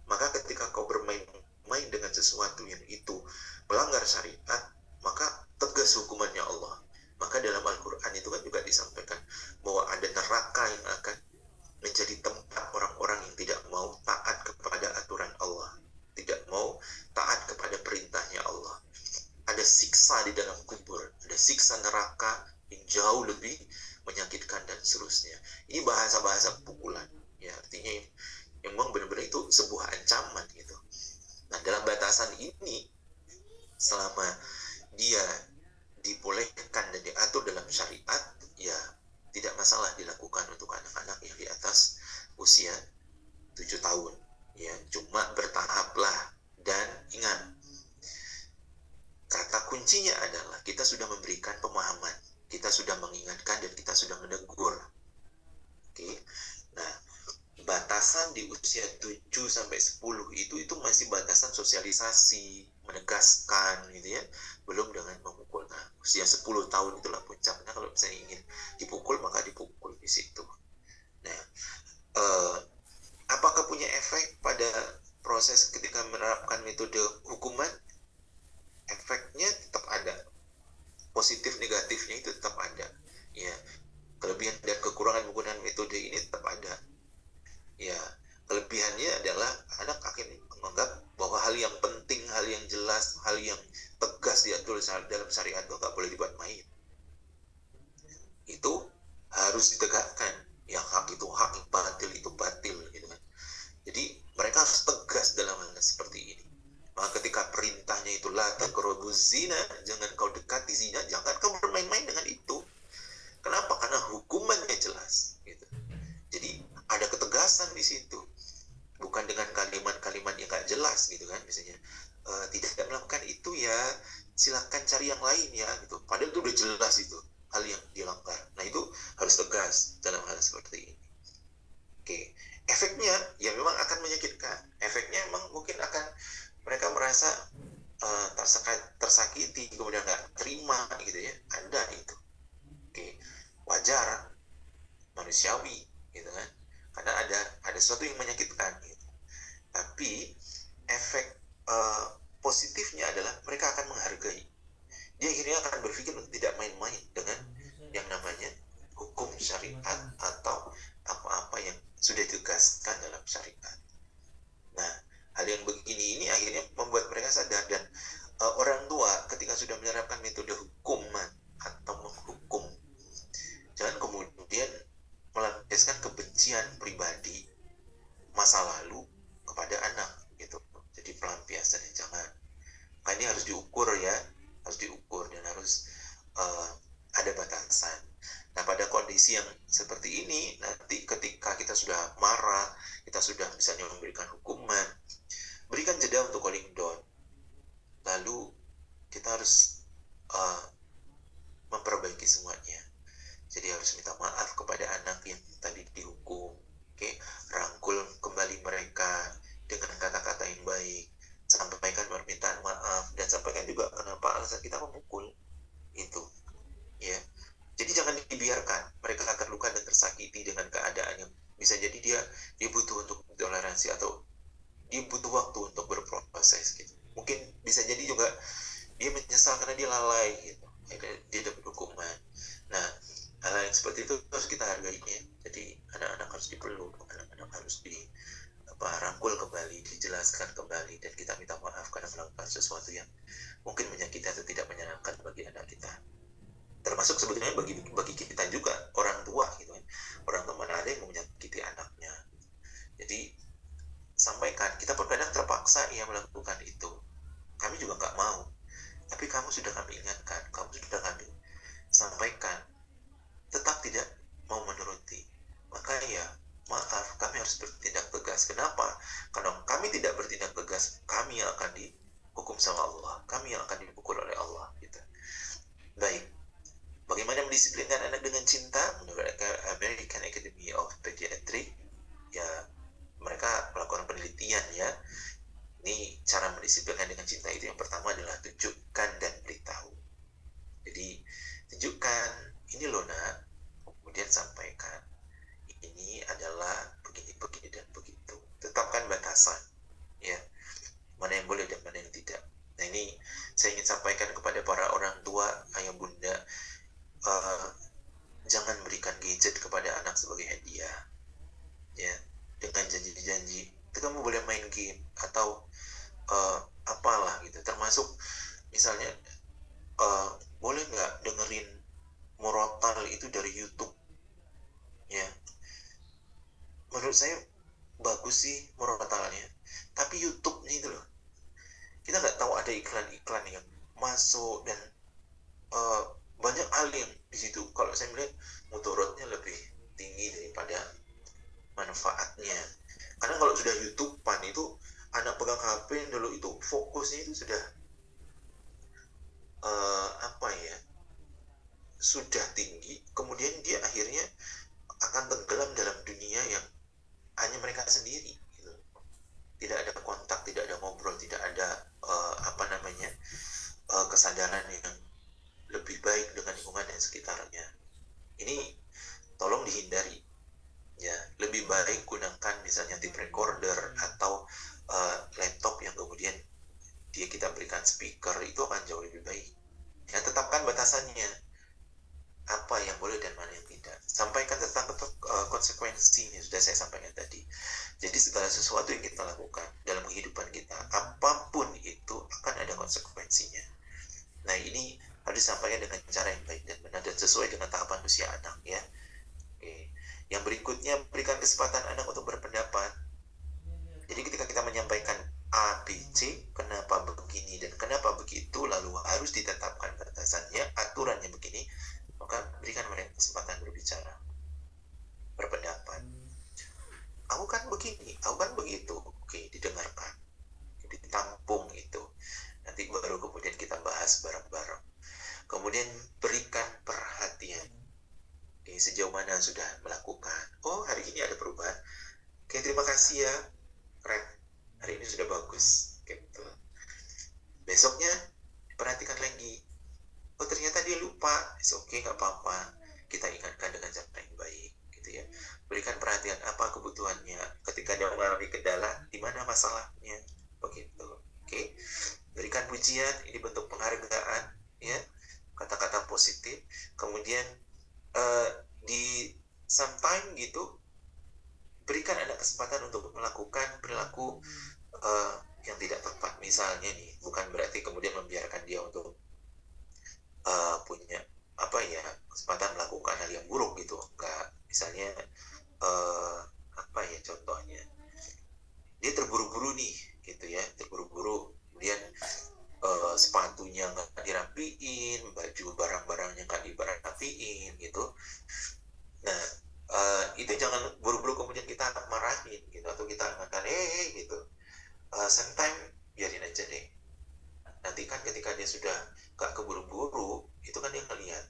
Maka ketika kau bermain dengan sesuatu yang itu melanggar syariat, maka tegas hukumannya Allah. Maka dalam Al-Quran itu kan juga disampaikan bahwa ada neraka yang akan menjadi tempat orang-orang yang tidak mau taat kepada aturan Allah, tidak mau taat kepada perintahnya Allah. Ada siksa di dalam kubur, ada siksa neraka yang jauh lebih menyakitkan dan seterusnya. Ini bahasa-bahasa pukulan, ya, artinya memang benar-benar itu sebuah ancaman gitu. Nah, dalam batasan ini, selama dia dibolehkan dan diatur dalam syariat, ya tidak masalah dilakukan untuk anak-anak yang di atas usia 7 tahun, ya. Cuma usia 7 sampai 10 itu masih batasan sosialisasi, menegaskan gitu ya, belum dengan memukul. Nah, usia 10 tahun itulah puncaknya kalau misalnya ingin dipukul maka dipukul di situ. Nah, apakah punya efek pada proses ketika menerapkan metode hukuman? Efeknya tetap ada, positif negatifnya itu tetap ada ya, kelebihan dan kekurangan menggunakan metode ini tetap ada ya. Kelebihannya adalah anak akan menganggap bahwa hal yang penting, hal yang jelas, hal yang tegas diatur dalam syariat itu nggak boleh dibuat main, itu harus ditegakkan, yang hak itu hak, yang batil itu batil gitu kan. Jadi mereka harus tegas dalam hal seperti ini. Maka ketika perintahnya itu la taqrabuz zina, jangan kau dekati zina, jangan kau bermain-main dengan itu. Kenapa? Karena hukumannya jelas gitu. Jadi ada ketegasan di situ, bukan dengan kalimat-kalimat yang gak jelas gitu kan, misalnya tidak melakukan itu ya silakan cari yang lain ya gitu, padahal itu udah jelas itu hal yang dilanggar. Nah itu harus tegas dalam hal seperti ini. Oke, efeknya ya memang akan menyakitkan. Efeknya memang mungkin akan mereka merasa tersakiti, kemudian nggak terima gitu ya, ada itu. Oke, wajar, manusiawi gitu kan, karena ada sesuatu yang menyakitkan gitu. Tapi efek positifnya adalah mereka akan menghargai. Dia akhirnya akan berpikir untuk tidak main-main dengan yang namanya hukum syariat atau apa-apa yang sudah ditegaskan dalam syariat. Nah, hal yang begini ini akhirnya membuat mereka sadar, dan orang tua ketika sudah menerapkan metode hukuman atau menghukum, jangan kemudian melampiaskan kebencian pribadi masa lalu kepada anak gitu. Jadi pelampiasannya jangan. Nah, ini harus diukur ya, harus diukur dan harus ada batasan. Nah, pada kondisi yang seperti ini, nanti ketika kita sudah marah, kita sudah misalnya memberikan hukuman, berikan jeda untuk cooling down. Lalu kita harus memperbaiki semuanya. Jadi harus minta maaf kepada anak yang tadi dihukum, rangkul kembali mereka dengan kata-kata yang baik, sampaikan permintaan maaf, dan sampaikan juga kenapa alasan kita memukul itu ya. Jadi jangan dibiarkan mereka terluka dan tersakiti dengan keadaan yang bisa jadi dia butuh untuk toleransi, atau dia butuh waktu untuk berproses gitu. Mungkin bisa jadi juga dia menyesal karena dia lalai gitu, dia dapat hukuman. Nah, hal yang seperti itu harus kita hargai ya. Jadi anak-anak harus dipeluk, anak-anak harus dirangkul kembali, dijelaskan kembali, dan kita minta maaf karena melakukan sesuatu yang mungkin menyakiti atau tidak menyenangkan bagi anak kita. Termasuk sebetulnya bagi kita juga, orang tua gitu kan. Orang tua mana ada yang menyakiti anaknya. Jadi sampaikan, kita pun kadang terpaksa ya melakukan itu. Kami juga nggak mau, tapi kamu sudah kami ingatkan, kamu sudah kami sampaikan, tetap tidak mau menuruti, maka ya maaf, kami harus bertindak tegas. Kenapa? Karena kami tidak bertindak tegas, kami yang akan dihukum sama Allah, kami yang akan dipukul oleh Allah gitu. Baik, bagaimana mendisiplinkan anak dengan cinta? Menurut American Academy of Pediatrics ya, mereka melakukan penelitian ya. Ini cara mendisiplinkan dengan cinta itu yang pertama adalah tunjukkan dan beritahu. Jadi tunjukkan, ini loh nak, kemudian sampaikan ini adalah begini dan begitu. Tetapkan batasan ya, mana yang boleh dan mana yang tidak. Nah, ini saya ingin sampaikan kepada para orang tua, ayah bunda, jangan berikan gadget kepada anak sebagai hadiah ya, dengan janji-janji itu kamu boleh main game atau apalah gitu. Termasuk misalnya boleh nggak dengerin murotal itu dari YouTube ya. Menurut saya bagus sih murotalnya, tapi YouTube-nya itu loh, kita nggak tahu ada iklan-iklan yang masuk, dan banyak hal yang di situ kalau saya melihat mudaratnya lebih tinggi daripada manfaatnya. Karena kalau sudah YouTube-an itu, anak pegang HP dulu itu fokusnya itu sudah sudah tinggi, kemudian dia akhirnya akan tenggelam dalam dunia yang hanya mereka sendiri gitu. lakukan dalam kehidupan kita, apapun itu akan ada konsekuensinya. Nah, ini harus disampaikan dengan cara yang baik dan benar dan sesuai dengan tahapan usia anak ya. Oke. Yang berikutnya, berikan kesempatan anak untuk berpendapat. Jadi ketika kita menyampaikan A, B, C, kenapa begini dan kenapa begitu, lalu harus ditetapkan batasannya, aturannya begini, maka berikan mereka kesempatan berbicara, berpendapat. Aku kan begini, aku kan begitu. Oke, didengarkan, ditampung itu. Nanti baru kemudian kita bahas bareng-bareng. Kemudian berikan perhatian. Oke, sejauh mana sudah melakukan. Oh, hari ini ada perubahan. Oke, terima kasih ya. Keren. Hari ini sudah bagus. Gitu. Besoknya perhatikan lagi. Oh, ternyata dia lupa. Oke, nggak apa-apa. Kita ingatkan dengan cara yang baik. Gitu ya. Berikan perhatian apa kebutuhannya. Ketika dia mengalami kendala, di mana masalahnya. Begitu. Oke. Berikan pujian, ini bentuk penghargaan, ya, kata-kata positif. Kemudian di sometime gitu, berikan anak kesempatan untuk melakukan perilaku yang tidak tepat. Misalnya nih, bukan berarti kemudian membiarkan dia untuk punya kesempatan melakukan hal yang buruk gitu. Enggak. Misalnya contohnya, dia terburu-buru nih, gitu ya, terburu-buru, kemudian sepatunya nggak dirapiin, baju barang-barangnya nggak dirapiin gitu. Nah, itu jangan buru-buru kemudian kita marahin gitu, atau kita makan gitu. Sometimes biarin aja deh. Nanti kan ketika dia sudah nggak keburu-buru, itu kan dia ngeliat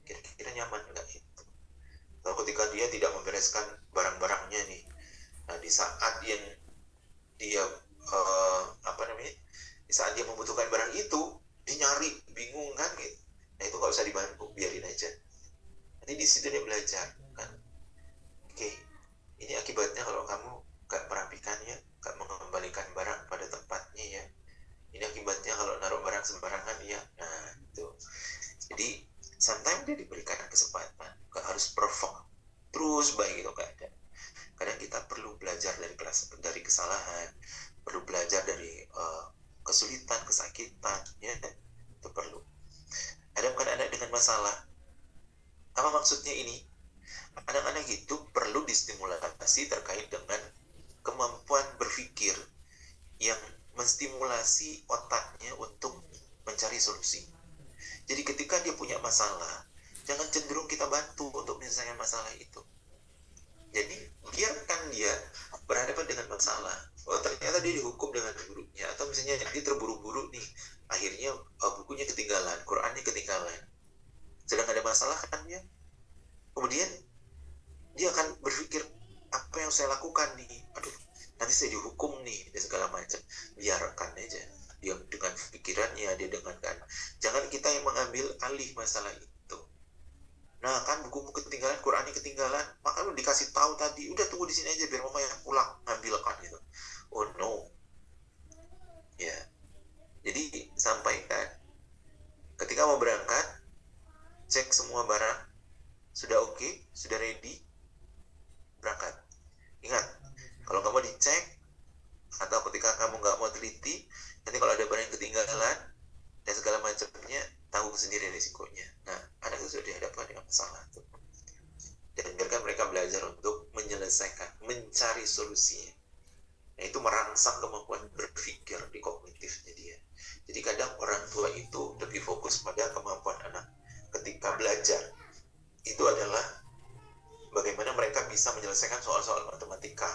kira-kira nyaman nggak itu. Atau ketika dia tidak membereskan barang-barangnya nih, nah di saat dia di saat dia membutuhkan barang itu, dia nyari, bingung kan gitu. Nah, itu nggak usah dibantu, biarin aja. Nanti di situ dia belajar kan. Oke, ini akibatnya kalau kamu nggak merapikan ya, nggak mengembalikan barang pada tempatnya ya. Ini akibatnya kalau naruh barang sembarangan ya. Nah, itu. Jadi sometimes dia diberikan kesempatan, nggak harus perfect terus baik itu keadaan. Kadang kita perlu belajar dari kesalahan, perlu belajar dari kesulitan, kesakitan, ya, itu perlu. Hadapkan anak dengan masalah. Apa maksudnya ini? Anak-anak itu perlu distimulasi terkait dengan kemampuan berpikir yang menstimulasi otaknya untuk mencari solusi. Jadi ketika dia punya masalah, jangan cenderung kita bantu untuk menyelesaikan masalah itu. Jadi biarkan dia berhadapan dengan masalah. Oh, ternyata dia dihukum dengan gurunya, atau misalnya dia terburu-buru nih, akhirnya bukunya ketinggalan, Qurannya ketinggalan, sedang ada masalah kan ya. Kemudian dia akan berpikir, apa yang saya lakukan nih, aduh nanti saya dihukum nih dan segala macam. Biarkan aja dia dengan pikirannya, dia dengan kan, jangan kita yang mengambil alih masalah itu. Nah kan bukumu ketinggalan, Qurannya ketinggalan, maka lu dikasih tahu tadi, udah tunggu di sini aja biar mama yang pulang ngambilkan gitu. Oh no, ya. Jadi sampaikan ketika mau berangkat, cek semua barang sudah oke, sudah ready, berangkat. Ingat, kalau kamu dicek atau ketika kamu nggak mau teliti, nanti kalau ada barang yang ketinggalan dan segala macamnya, tanggung sendiri risikonya. Nah, anak itu sudah dihadapkan dengan masalah tuh. Dan biarkan mereka belajar untuk menyelesaikan, mencari solusinya. Nah, itu merangsang kemampuan berpikir di kognitifnya dia. Jadi kadang orang tua itu lebih fokus pada kemampuan anak ketika belajar. Itu adalah bagaimana mereka bisa menyelesaikan soal-soal matematika,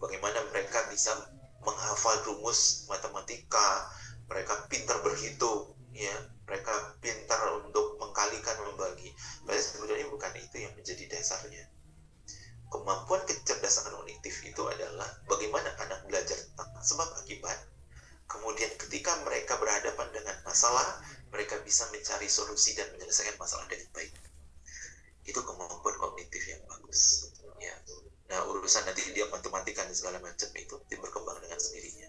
bagaimana mereka bisa menghafal rumus matematika, mereka pintar berhitung, ya, mereka pintar untuk mengkalikan, membagi. Padahal sebenarnya bukan itu yang menjadi dasarnya. Kemampuan kecerdasan kognitif itu adalah bagaimana anak belajar tentang sebab akibat. Kemudian ketika mereka berhadapan dengan masalah, mereka bisa mencari solusi dan menyelesaikan masalah dengan baik. Itu kemampuan kognitif yang bagus. Ya. Nah, urusan nanti dia matematika dan segala macam itu berkembang dengan sendirinya.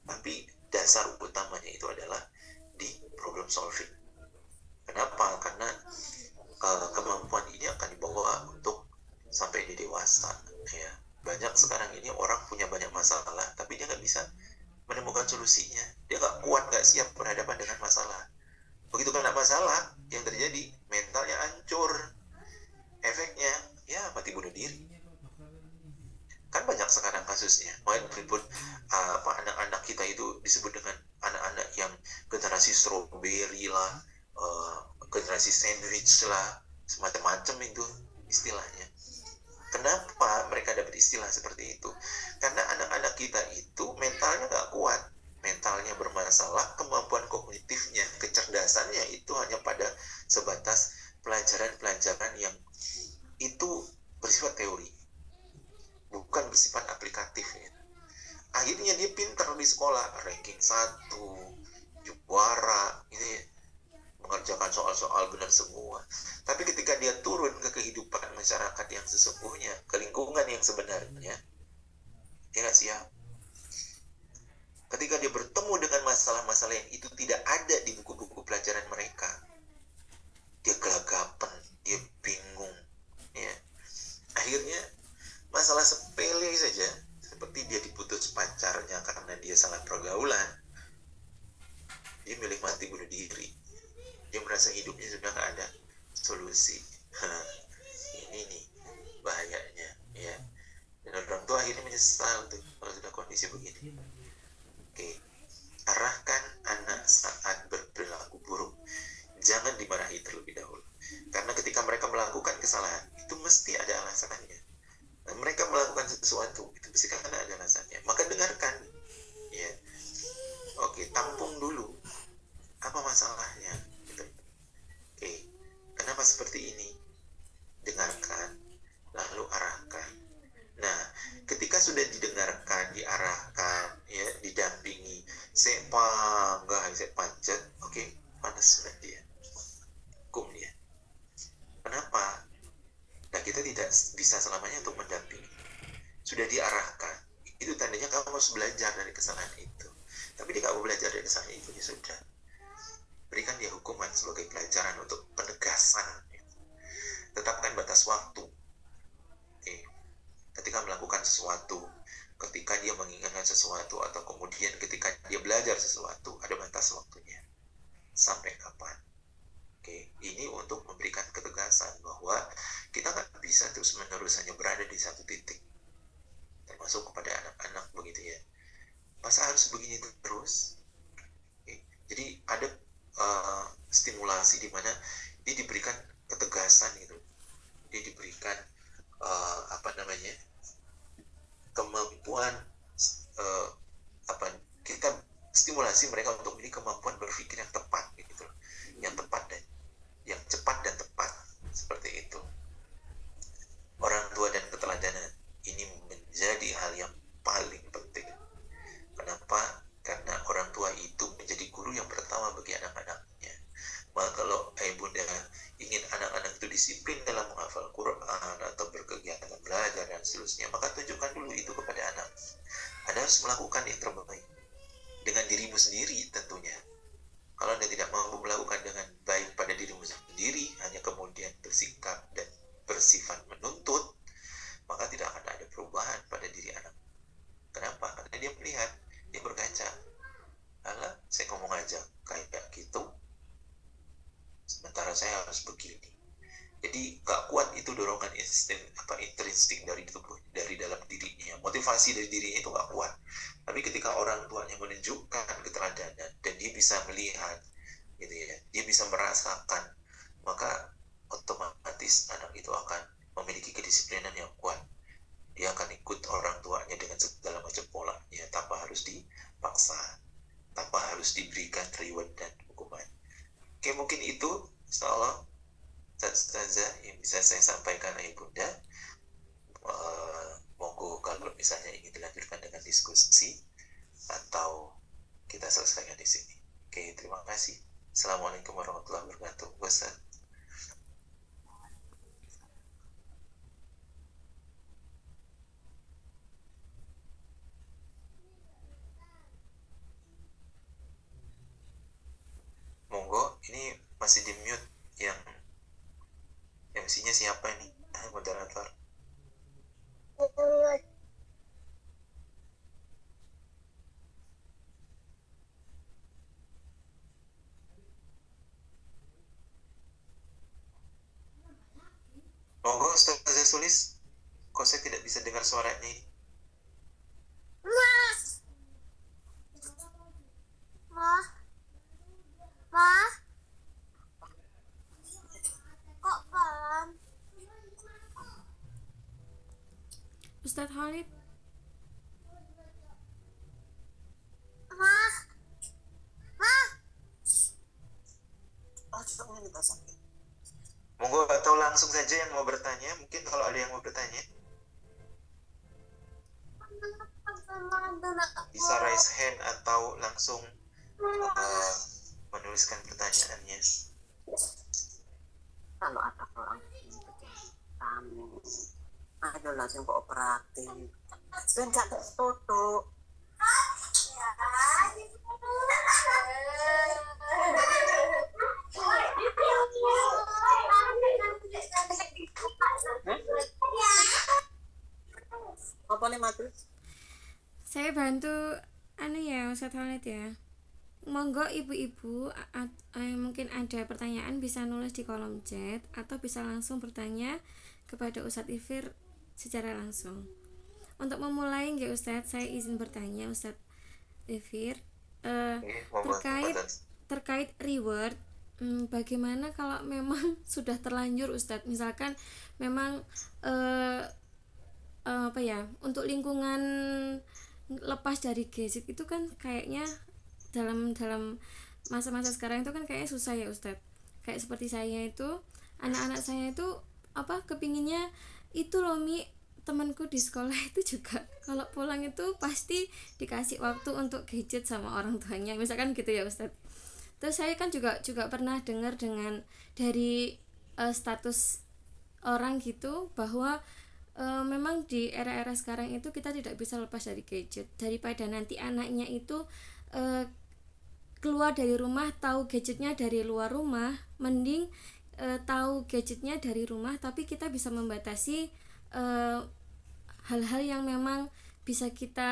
Tapi dasar utamanya itu adalah di problem solving. Kenapa? Karena kemampuan ini akan dibawa untuk sampai di dewasa, ya. Banyak sekarang ini orang punya banyak masalah, tapi dia nggak bisa menemukan solusinya. Dia nggak kuat, nggak siap berhadapan dengan masalah. Begitu kena masalah, yang terjadi mentalnya hancur. Efeknya, ya mati bunuh diri. Kan banyak sekarang kasusnya. Walaupun anak-anak kita itu disebut dengan anak-anak yang generasi strawberry lah, generasi sandwich lah, semacam-macam itu istilahnya. Kenapa mereka dapat istilah seperti itu? Karena anak-anak kita itu mentalnya nggak kuat, mentalnya bermasalah, kemampuan kognitifnya, kecerdasannya itu hanya pada sebatas pelajaran-pelajaran yang itu bersifat teori, bukan bersifat aplikatif ya. Akhirnya dia pintar di sekolah, ranking 1, juara, ini mengerjakan soal-soal benar semua. Tapi ketika dia turun ke kehidupan masyarakat yang sesungguhnya, ke lingkungan yang sebenarnya, dia nggak siap. Ketika dia bertemu dengan masalah-masalah yang itu tidak ada di buku-buku pelajaran mereka, dia gelagapan, dia bingung, ya. Akhirnya masalah sepele saja, seperti dia diputus pacarnya karena dia salah pergaulan, dia milih mati bunuh diri. Dia merasa hidupnya sudah nggak ada solusi. Ini nih bahayanya, ya. Dan orang tua akhirnya menyesal tuh kalau sudah kondisi begini. Oke, arahkan anak saat berperilaku buruk. Jangan dimarahi terlebih dahulu. Karena ketika mereka melakukan kesalahan, itu mesti ada alasannya. Dan mereka melakukan sesuatu, itu mesti karena ada alasannya. Maka dengarkan, ya. Oke, tampung dulu. Apa masalahnya? Gitu. Oke, kenapa seperti ini? Dengarkan, lalu arahkan. Nah, ketika sudah didengarkan, diarahkan, ya, didampingi, sepanggah, sepanjat, oke, panas dia, hukum dia. Kenapa? Nah, kita tidak bisa selamanya untuk mendampingi. Sudah diarahkan, itu tandanya kamu harus belajar dari kesalahan itu. Tapi dia kamu belajar dari kesalahan itu, ya sudah. Berikan dia hukuman sebagai pelajaran untuk penegasan. Tetapkan batas waktu. Oke. Ketika melakukan sesuatu, ketika dia mengingatkan sesuatu, atau kemudian ketika dia belajar sesuatu, ada batas waktunya. Sampai kapan? Oke, ini untuk memberikan ketegasan bahwa kita nggak bisa terus-menerus hanya berada di satu titik. Termasuk kepada anak-anak begitu ya. Masa harus begini terus? Oke. Jadi ada stimulasi di mana dia diberikan ketegasan gitu. Dia diberikan kemampuan kita stimulasi mereka untuk memiliki kemampuan berpikir yang tepat gitu, yang tepat dan yang cepat dan tepat, seperti itu. Orang tua dan keteladanan ini menjadi hal yang paling penting. Kenapa? Karena orang tua itu menjadi guru yang pertama bagi anak-anaknya. Maka kalau ibunda ingin anak-anak itu disiplin dalam menghafal Quran atau berkegiatan belajar dan seterusnya, maka tunjukkan dulu itu kepada anak. Anda harus melakukan yang terbaik dengan dirimu sendiri tentunya. Kalau Anda tidak mampu melakukan dengan baik pada dirimu sendiri, hanya kemudian bersikap dan bersifat menuntut, maka tidak akan ada perubahan pada diri anak. Kenapa? Karena dia melihat, dia berkaca, alah, saya ngomong aja kayak gitu, sementara saya harus begini. Jadi gak kuat itu dorongan intrinsik dari tubuh, dari dalam dirinya, motivasi dari dirinya itu gak kuat. Tapi ketika orang tuanya menunjukkan keteladanan dan dia bisa melihat, gitu ya, dia bisa merasakan, maka otomatis anak itu akan memiliki kedisiplinan yang kuat. Dia akan ikut orang tuanya dengan segala macam polanya tanpa harus dipaksa, tanpa harus diberikan reward dan hukuman. Oke, mungkin itu insyaallah saja yang bisa saya sampaikan ibunda. Monggo kalau misalnya ingin dilanjutkan dengan diskusi atau kita selesaikan di sini. Oke, terima kasih. Assalamualaikum warahmatullahi wabarakatuh. Ustaz. Monggo, ini masih di mute yang MC-nya siapa nih? Moderator. Ustazah Sulis? Kok saya tidak bisa dengar suaranya ini? Ustadz Khalid. Monggo atau langsung saja yang mau bertanya, mungkin kalau ada yang mau bertanya bisa raise hand atau langsung menuliskan pertanyaannya. Kalau ada orang tamu ada langsung kooperatif dan gak tertutup. Apa nih mati? Saya bantu ya Ustadz Khalid ya. Monggo ibu-ibu mungkin ada pertanyaan bisa nulis di kolom chat atau bisa langsung bertanya kepada Ustadz Ifir secara langsung. Untuk memulai nggih Ustadz, saya izin bertanya Ustadz Ifir terkait reward. Bagaimana kalau memang sudah terlanjur Ustadz, misalkan memang untuk lingkungan lepas dari gadget itu kan kayaknya dalam masa-masa sekarang itu kan kayaknya susah ya Ustadz. Kayak seperti saya itu, anak-anak saya itu kepinginnya itu loh Mi, temanku di sekolah itu juga kalau pulang itu pasti dikasih waktu untuk gadget sama orang tuanya, misalkan gitu ya Ustadz. Terus saya kan juga pernah dengar dari status orang gitu bahwa memang di era-era sekarang itu kita tidak bisa lepas dari gadget, daripada nanti anaknya itu keluar dari rumah tahu gadgetnya dari luar rumah, mending tahu gadgetnya dari rumah tapi kita bisa membatasi hal-hal yang memang bisa kita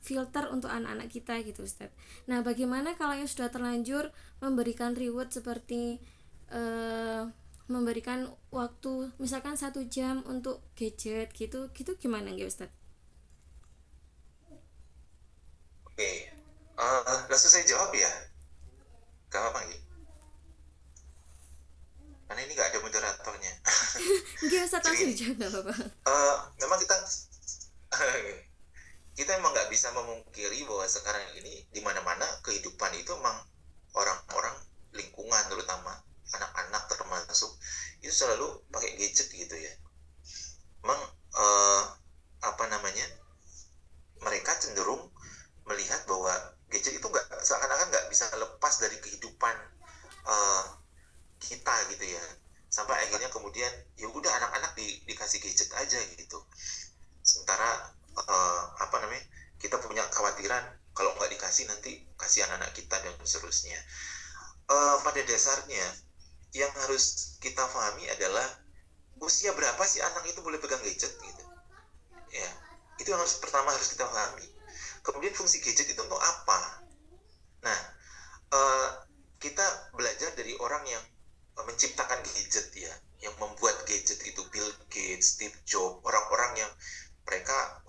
filter untuk anak-anak kita gitu Ustadz. Nah bagaimana kalau yang sudah terlanjur memberikan reward seperti memberikan waktu misalkan 1 jam untuk gadget gitu gimana nggih Ustadz? Oke, langsung saya jawab ya. Gak apa-apa gitu. Karena ini gak ada moderatornya. Nggih Ustadz langsung jawab gak apa-apa. Memang kita emang nggak bisa memungkiri bahwa sekarang ini di mana-mana kehidupan itu emang orang-orang lingkungan terutama anak-anak termasuk itu selalu pakai gadget gitu ya. Emang mereka cenderung melihat bahwa gadget itu seakan-akan nggak bisa lepas dari kehidupan kita gitu ya. Sampai akhirnya kemudian ya udah anak-anak dikasih gadget aja gitu. Sementara kita punya kekhawatiran kalau nggak dikasih nanti kasihan anak kita dan seterusnya. Pada dasarnya yang harus kita pahami adalah usia berapa sih anak itu boleh pegang gadget gitu ya, itu yang pertama harus kita pahami. Kemudian fungsi gadget itu untuk apa? Nah, kita belajar dari orang yang menciptakan gadget ya, yang membuat gadget itu, Bill Gates, Steve Jobs, orang-orang yang mereka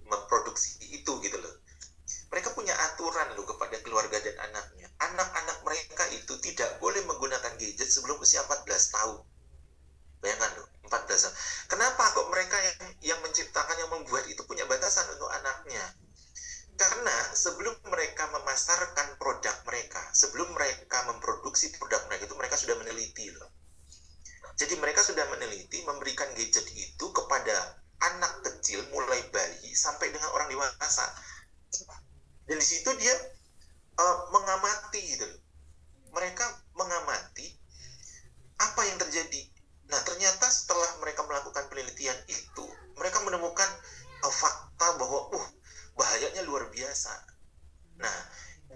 memproduksi itu gitu loh. Mereka punya aturan loh kepada keluarga dan anaknya. Anak-anak mereka itu tidak boleh menggunakan gadget sebelum usia 14 tahun. Bayangkan loh, 14 tahun. Kenapa kok mereka yang menciptakan, yang membuat itu punya batasan untuk anaknya? Karena sebelum mereka memasarkan produk mereka, sebelum mereka memproduksi produk mereka itu, mereka sudah meneliti loh. Jadi mereka sudah meneliti memberikan gadget itu kepada anak kecil mulai bayi sampai dengan orang dewasa. Dan di situ dia mengamati gitu. Mereka mengamati apa yang terjadi. Nah, ternyata setelah mereka melakukan penelitian itu, mereka menemukan fakta bahwa bahayanya luar biasa. Nah,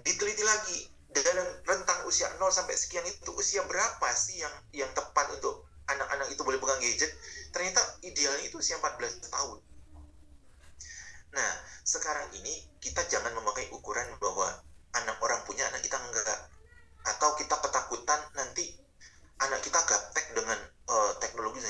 diteliti lagi dalam rentang usia 0 sampai sekian itu usia berapa sih yang tepat untuk anak-anak itu boleh pegang gadget? Ternyata idealnya itu usia 14 tahun. Nah, sekarang ini kita jangan memakai ukuran bahwa anak orang punya, anak kita enggak. Atau kita ketakutan nanti anak kita gaptek dengan teknologi.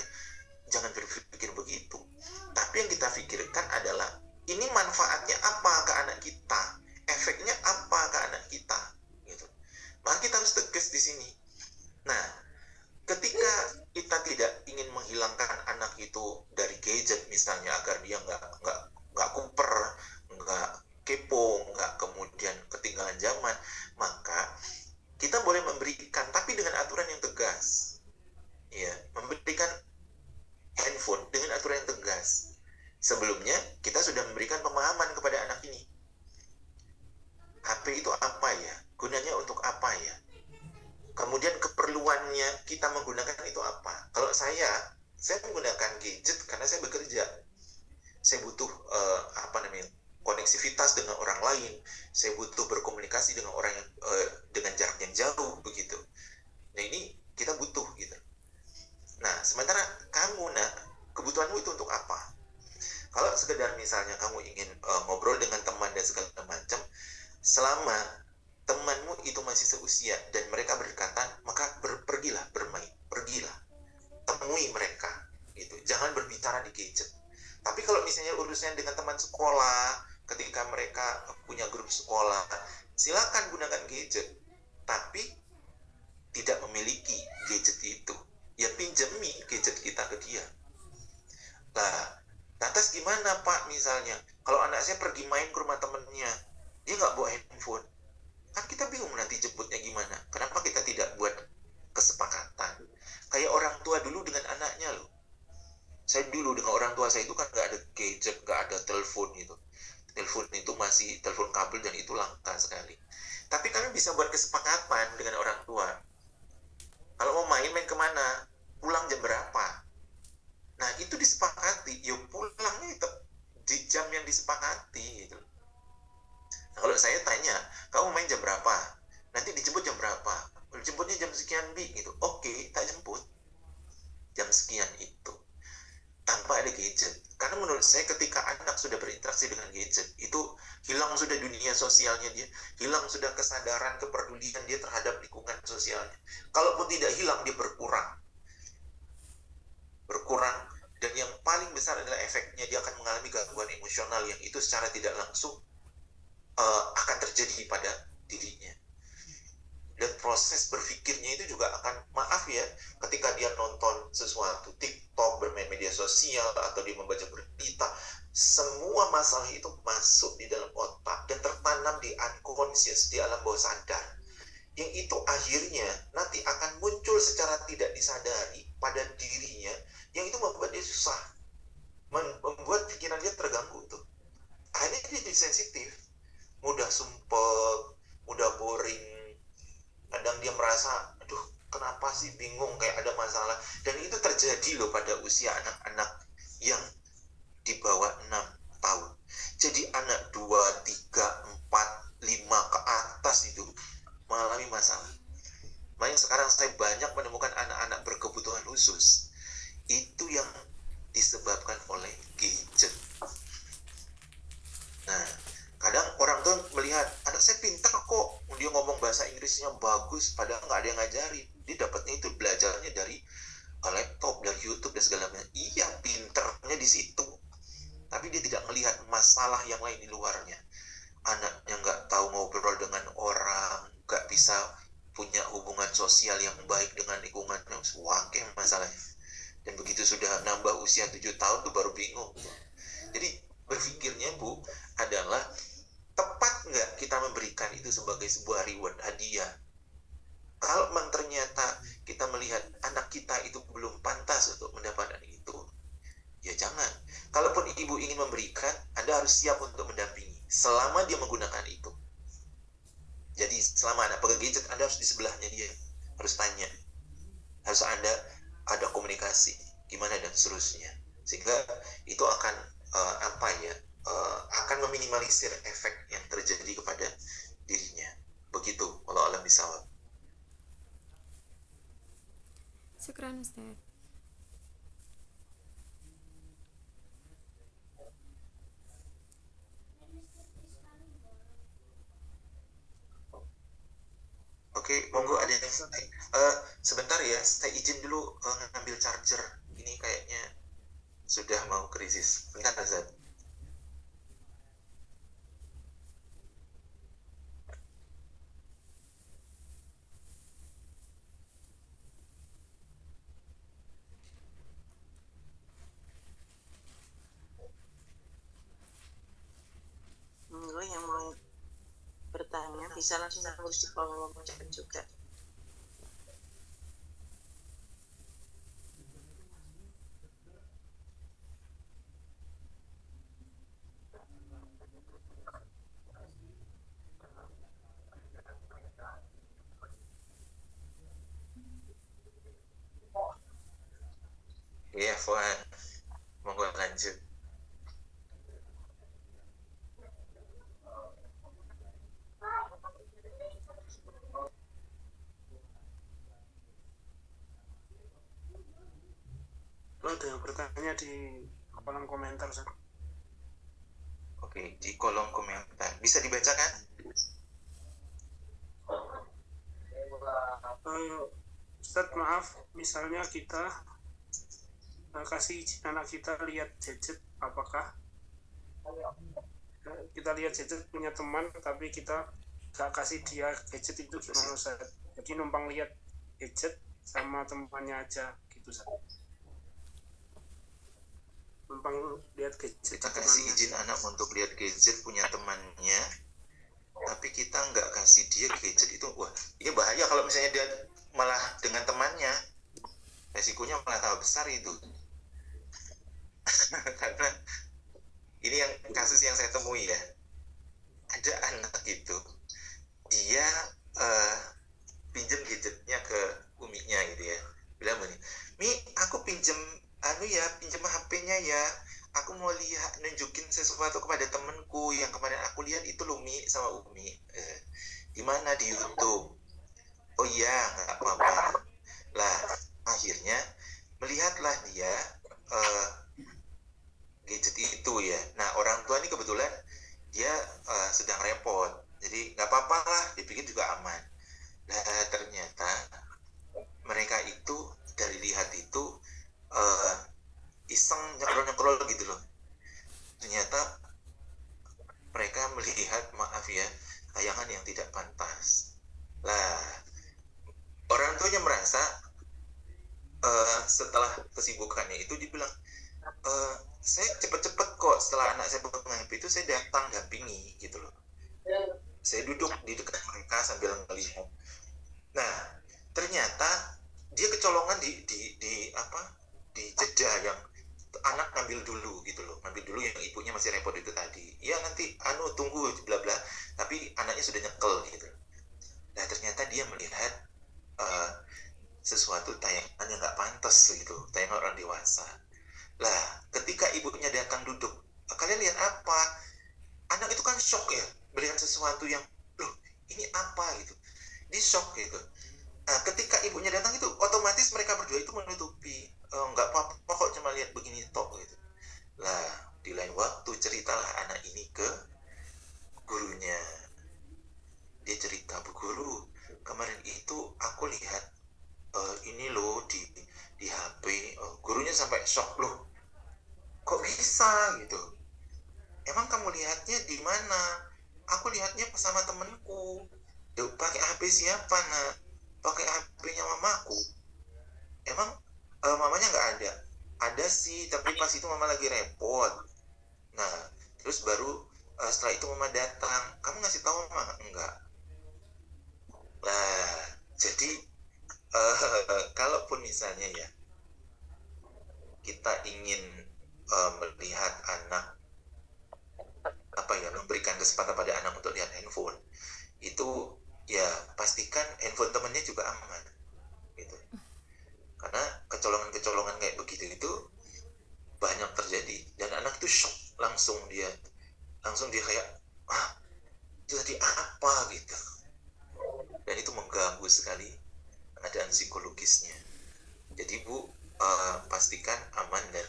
koneksivitas dengan orang lain, saya butuh berkomunikasi dengan orang yang dengan jarak yang jauh begitu. Nah ini kita butuh gitu. Nah sementara kamu kebutuhanmu itu untuk apa? Kalau sekedar misalnya kamu ingin ngobrol dengan teman dan segala macam, selama temanmu itu masih seusia dan mereka berdekatan, maka pergilah bermain, pergilah temui mereka gitu. Jangan berbicara di gadget. Tapi kalau misalnya urusan dengan teman sekolah, ketika mereka punya grup sekolah, silakan gunakan gadget, tapi tidak memiliki gadget itu. Ya pinjami gadget kita ke dia. Nah, lantas gimana Pak misalnya? Kalau anak saya pergi main ke rumah temennya, dia nggak bawa handphone. Kan kita bingung nanti jemputnya gimana. Kenapa kita tidak buat kesepakatan? Kayak orang tua dulu dengan anaknya loh. Saya dulu dengan orang tua saya itu kan nggak ada gadget, nggak ada telepon gitu. Telepon itu masih telepon kabel dan itu langka sekali. Tapi kami bisa buat kesepakatan dengan orang tua. Kalau mau main kemana? Pulang jam berapa? Nah itu disepakati. Ya pulangnya itu di jam yang disepakati gitu. Nah, kalau saya tanya, kamu main jam berapa? Nanti dijemput jam berapa? Jemputnya jam sekian bi gitu. Oke, tak jemput. Jam sekian itu. Tanpa ada gadget. Karena menurut saya ketika anak sudah berinteraksi dengan gadget, itu hilang sudah dunia sosialnya dia, hilang sudah kesadaran kepedulian dia terhadap lingkungan sosialnya. Kalaupun tidak hilang, dia berkurang. Dan yang paling besar adalah efeknya dia akan mengalami gangguan emosional yang itu secara tidak langsung akan terjadi pada dirinya. Dan proses berpikirnya itu juga akan, maaf ya, ketika dia nonton sesuatu, TikTok, bermain media sosial, atau dia membaca berita, semua masalah itu masuk di dalam otak dan tertanam di unconscious, di alam bawah sadar. Yang itu akhirnya nanti akan muncul secara tidak disadari pada dirinya, yang itu membuat dia susah, membuat pikiran dia terganggu tuh. Akhirnya dia jadi sensitif, mudah sumpah, mudah boring. Kadang dia merasa, aduh kenapa sih, bingung, kayak ada masalah. Dan itu terjadi loh pada usia anak-anak yang di bawah 6 tahun. Jadi anak 2, 3, 4, 5 ke atas itu mengalami masalah. Makanya sekarang saya banyak menemukan anak-anak berkebutuhan khusus. Itu yang disebabkan oleh gadget. Nah, kadang orang tuh melihat anak saya pintar kok, dia ngomong bahasa Inggrisnya bagus, padahal nggak ada yang ngajarin. Dia dapatnya itu belajarnya dari laptop, dari YouTube dan segala macam. Iya, pintarnya di situ, tapi dia tidak melihat masalah yang lain di luarnya. Anaknya nggak tahu ngobrol dengan orang, nggak bisa punya hubungan sosial yang baik dengan lingkungannya, wangke masalahnya. Dan begitu sudah nambah usia 7 tahun tuh baru bingung. Jadi berpikirnya Bu adalah, tepat nggak kita memberikan itu sebagai sebuah reward, hadiah? Kalau memang ternyata kita melihat anak kita itu belum pantas untuk mendapatkan itu, ya jangan. Kalaupun ibu ingin memberikan, Anda harus siap untuk mendampingi selama dia menggunakan itu. Jadi selama anak pegang gadget, Anda harus di sebelahnya dia, harus tanya, harus Anda ada komunikasi gimana dan seterusnya, sehingga itu akan akan meminimalisir efek yang terjadi kepada dirinya. Begitu kalau alam bisawab. Syukran Ustaz. Oke, monggo ada yang sebentar ya, saya izin dulu ngambil charger. Ini kayaknya sudah mau krisis. Bentar Ustaz. Monggo yang mau bertanya bisa langsung tulis di kolom chat juga. Iya, Fuad. Monggo lanjut. bertanya di kolom komentar, Ustaz. Oke, di kolom komentar bisa dibacakan. Ustaz, maaf, misalnya kita kasih izin anak kita lihat gadget, apakah kita lihat gadget punya teman tapi kita gak kasih dia gadget, itu gimana, Ustaz? Jadi numpang lihat gadget sama temannya aja gitu, Ustaz. Numpang lihat gadget Kita kasih izin anak untuk lihat gadget punya temannya, tapi kita nggak kasih dia gadget itu, wah, ini bahaya kalau misalnya dia malah dengan temannya, resikonya malah tambah besar itu. Karena ini yang kasus yang saya temui ya, ada anak itu dia pinjem gadgetnya ke uminya gitu ya, bilang begini, Mi, aku pinjem pinjem HP-nya ya, aku mau lihat, nunjukin sesuatu kepada temenku yang kemarin aku lihat itu loh Mi, sama Umi. Di mana? Di YouTube. Oh iya, nggak apa-apa. Lah, akhirnya melihatlah dia gadget itu ya. Nah, orang tua ini kebetulan dia sedang repot, jadi nggak apa-apa lah, dipikir juga aman. Nah, ternyata mereka itu dari lihat itu iseng nyekrol-nyekrol gitu loh. Ternyata mereka melihat, maaf ya, tayangan yang tidak pantas. Lah, orang tuanya merasa setelah kesibukannya itu dibilang, saya cepet-cepet kok, setelah anak saya pegang HP itu saya datang dampingi gitu loh. Saya duduk di dekat mereka sambil melihat. Nah, ternyata dia kecolongan di jeda yang anak ngambil dulu gitu loh, ngambil dulu yang ibunya masih repot itu tadi. Ya nanti tunggu bla bla, tapi anaknya sudah nyekel gitu. Nah, ternyata dia melihat sesuatu tayangan yang nggak pantas gitu, tayangan orang dewasa. Lah, ketika ibunya datang duduk, kalian lihat apa? Anak itu kan shock ya, melihat sesuatu yang, loh, ini apa gitu. Dia shock gitu. Nah, ketika ibunya datang itu, otomatis mereka berdua itu menutupi, nggak apa-apa kok, cuma lihat begini tok gitu. Lah, di lain waktu ceritalah anak ini ke gurunya. Dia cerita, Bu Guru, kemarin itu aku lihat ini loh di HP. Gurunya sampai shock, loh, kok bisa gitu? Emang kamu lihatnya di mana? Aku lihatnya sama temenku. Duh, pakai HP siapa, Nak? Pakai HP-nya mamaku. Emang mamanya nggak ada? Ada sih, tapi pas itu mama lagi repot. Nah, terus baru setelah itu mama datang. Kamu ngasih tahu mama? Enggak. Nah, jadi kalaupun misalnya ya kita ingin melihat anak, memberikan kesempatan pada anak untuk lihat handphone, itu ya pastikan handphone temannya juga aman gitu. Karena kecolongan-kecolongan kayak begitu itu banyak terjadi, dan anak itu shock, langsung dia kayak, itu tadi apa gitu, dan itu mengganggu sekali keadaan psikologisnya. Jadi Bu, pastikan aman dan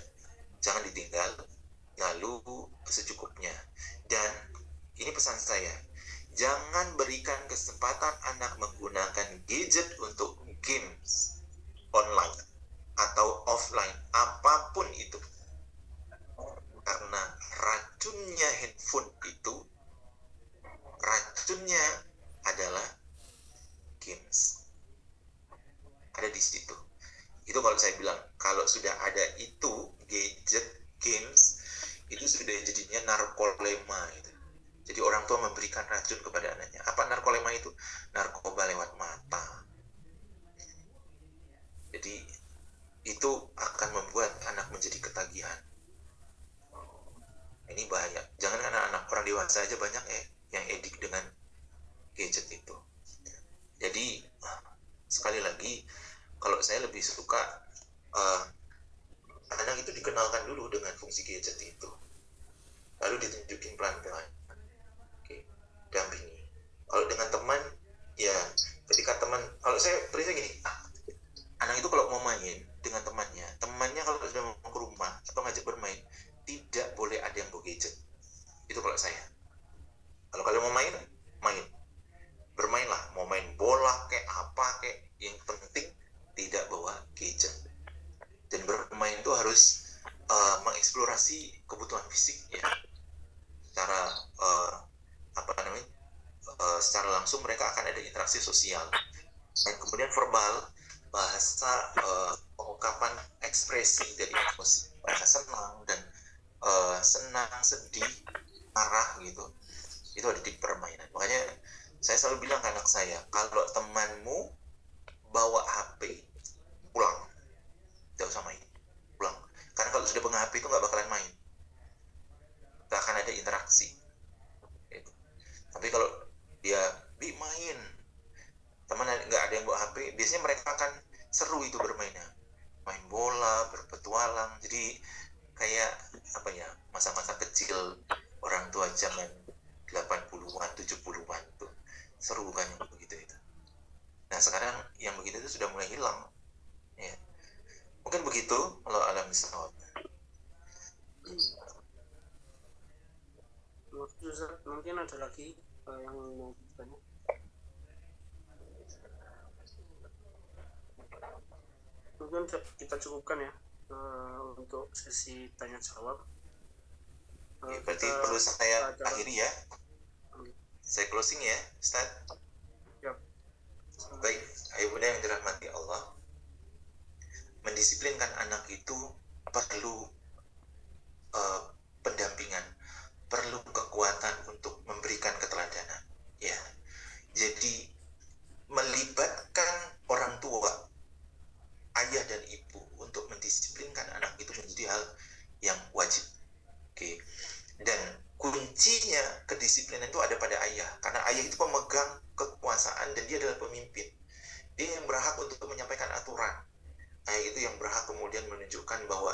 jangan ditinggal, lalu secukupnya. Dan ini pesan saya, jangan berikan kesempatan anak menggunakan gadget untuk games online atau offline, apapun itu. Karena racunnya handphone itu, racunnya adalah games. Ada di situ. Itu kalau saya bilang, kalau sudah ada itu gadget games, itu sudah jadinya narkolema gitu. Jadi orang tua memberikan racun kepada anaknya. Apa narkolema itu? Narkoba lewat mata. Jadi itu akan membuat anak menjadi ketagihan. Ini bahaya. Jangan anak-anak, orang dewasa aja banyak yang edik dengan gadget itu. Jadi sekali lagi, kalau saya lebih suka anak itu dikenalkan dulu dengan fungsi gadget itu, lalu ditunjukin pelan-pelan. Oke, dampingi. Kalau dengan teman, ya ketika teman, kalau saya prinsipnya gini, anak itu kalau mau main dengan temannya kalau sudah mau ke rumah, Kalau kalian mau main, main, bermainlah, mau main bola kayak apa kayak, yang penting tidak bawa gadget. Dan bermain itu harus mengeksplorasi kebutuhan fisik ya, secara secara langsung mereka akan ada interaksi sosial, dan kemudian verbal, bahasa, pengungkapan ekspresi dari emosi, bahasa senang dan senang, sedih, marah gitu, itu ada di permainan. Makanya saya selalu bilang ke anak saya, kalau temanmu bawa HP, pulang, gak usah main, pulang. Karena kalau sudah pegang HP itu gak bakalan main, gak akan ada interaksi gitu. Tapi kalau dia main, teman nggak ada yang bawa HP, biasanya mereka akan seru itu bermainnya, main bola, berpetualang. Jadi kayak apa ya, masa-masa kecil orang tua zaman 80-an 70-an tuh seru kan yang begitu itu. Nah sekarang yang begitu itu sudah mulai hilang ya. Mungkin begitu kalau alam bisawab. Mungkin ada lagi yang mau bertanya. Mungkin kita cukupkan ya untuk sesi tanya jawab. Berarti perlu saya akhiri ya. Saya closing ya, Ustaz. Ya. Baik, ayo bunda yang dirahmati Allah, mendisiplinkan anak itu perlu pendampingan, perlu kekuatan untuk memberikan keteladanan ya. Jadi melibatkan orang tua, ayah dan ibu untuk mendisiplinkan anak itu menjadi hal yang wajib. Oke. Dan kuncinya kedisiplinan itu ada pada ayah, karena ayah itu pemegang kekuasaan dan dia adalah pemimpin. Dia yang berhak untuk menyampaikan aturan. Ayah itu yang berhak kemudian menunjukkan bahwa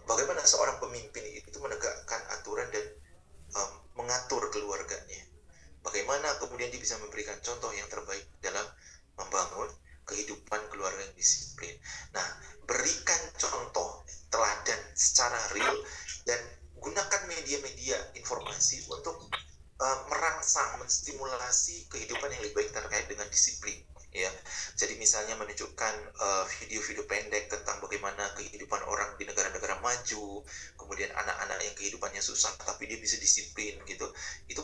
bagaimana seorang pemimpin itu menegakkan aturan dan mengatur keluarganya. Bagaimana kemudian dia bisa memberikan contoh yang terbaik dalam membangun kehidupan keluarga yang disiplin. Nah, berikan contoh teladan secara real dan gunakan media-media informasi untuk merangsang, menstimulasi kehidupan yang lebih baik terkait dengan disiplin. Ya, jadi misalnya menunjukkan video-video pendek tentang bagaimana kehidupan orang di negara-negara maju, kemudian anak-anak yang kehidupannya susah tapi dia bisa disiplin gitu, itu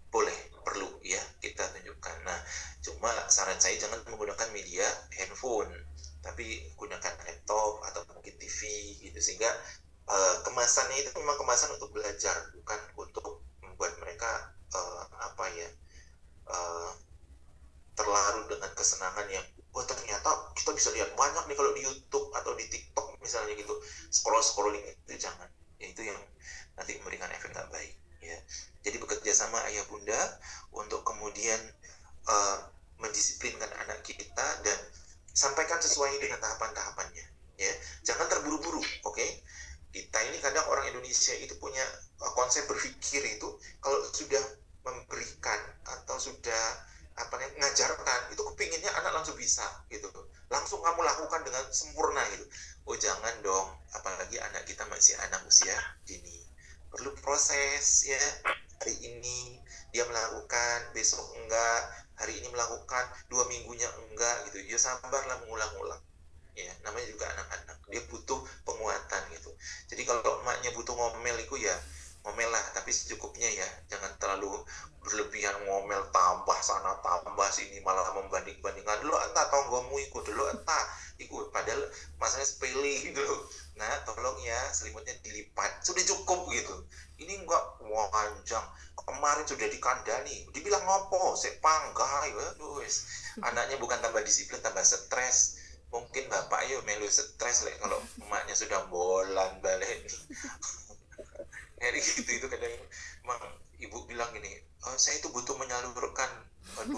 boleh, perlu ya kita tunjukkan. Nah, cuma saran saya jangan menggunakan media handphone, tapi gunakan laptop atau mungkin TV gitu, sehingga kemasannya itu memang kemasan untuk belajar, bukan untuk membuat mereka terlarut dengan kesenangan yang ternyata kita bisa lihat banyak nih kalau di YouTube atau di TikTok misalnya gitu, scrolling itu jangan ya, itu yang nanti memberikan efek nggak baik ya. Jadi bekerja sama ayah bunda untuk kemudian mendisiplinkan anak kita dan sampaikan sesuai dengan tahapan-tahapannya ya, jangan terburu-buru. Oke? Kita ini kadang orang Indonesia itu punya konsep berpikir itu kalau sudah memberikan atau sudah ngajarkan itu kepinginnya anak langsung bisa gitu, langsung kamu lakukan dengan sempurna gitu. Oh jangan dong, apalagi anak kita masih anak usia dini, perlu proses ya. Hari ini dia melakukan, besok enggak, hari ini melakukan, 2 minggunya enggak gitu, ya sabarlah mengulang-ulang ya, namanya juga anak-anak, dia butuh penguatan gitu. Jadi kalau emaknya butuh ngomel itu ya ngomel lah, tapi secukupnya ya, jangan terlalu berlebihan ngomel, tambah sana tambah sini, malah membanding-bandingkan dulu entah tonggomu ikut dulu entah ikut, padahal masalahnya sepele gitu. Nah tolong ya selimutnya dilipat, sudah cukup gitu. Ini enggak panjang, kemarin sudah dikandani, dibilang ngopo sik panggah ya, anaknya bukan tambah disiplin tambah stres. Mungkin bapak yo melu stres lek kalau emaknya sudah bolan balik nih. Kayak gitu itu kadang emang ibu bilang gini, saya itu butuh menyalurkan 20.000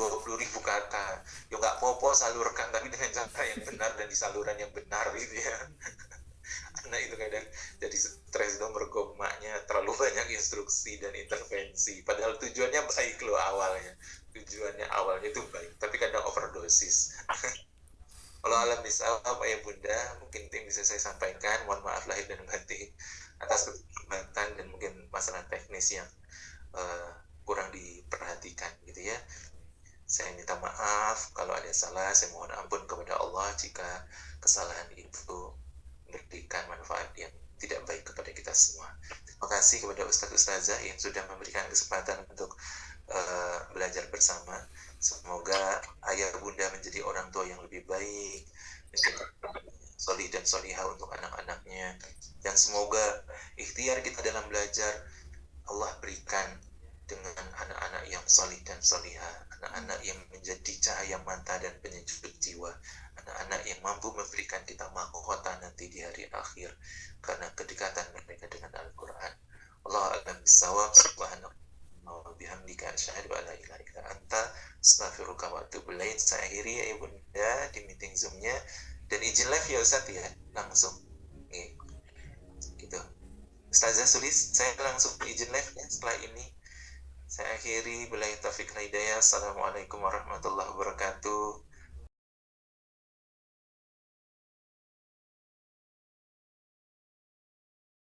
kata. Ya nggak apa-apa salurkan, tapi dengan cara yang benar dan di saluran yang benar gitu ya. Anak itu kadang jadi stres dong, mergo emaknya terlalu banyak instruksi dan intervensi. Padahal tujuannya baik loh awalnya. Tujuannya awalnya itu baik, tapi kadang overdosis. Kalau alam bisawab ya bunda, mungkin tim bisa saya sampaikan, mohon maaf lahir dan batin atas keterlibatan dan mungkin masalah teknis yang kurang ada salah, saya mohon ampun kepada Allah jika kesalahan itu memberikan manfaat yang tidak baik kepada kita semua. Terima kasih kepada Ustadz Ustazah yang sudah memberikan kesempatan untuk belajar bersama. Semoga ayah bunda menjadi orang tua yang lebih baik, menjadi solih dan solihah untuk anak-anaknya, dan semoga ikhtiar kita dalam belajar Allah berikan dengan anak-anak yang solih dan solihah, anak-anak yang menjadi cahaya mata dan penyejuk jiwa, anak-anak yang mampu memberikan kita mahkota nanti di hari akhir karena kedekatan mereka dengan Al-Quran. Allah a'lam bishawab. Subhanallah wa bihamdika asyhadu an la ilaha illa anta astaghfiruka wa atubu ilaik. Saya akhiri ya Ibunda di meeting Zoom-nya, dan izin live ya Ustaz ya, langsung gitu. Ustazah Sulis, saya langsung izin live ya setelah ini. Saya akhiri, billahi taufiq wal hidayah. Assalamualaikum warahmatullahi wabarakatuh.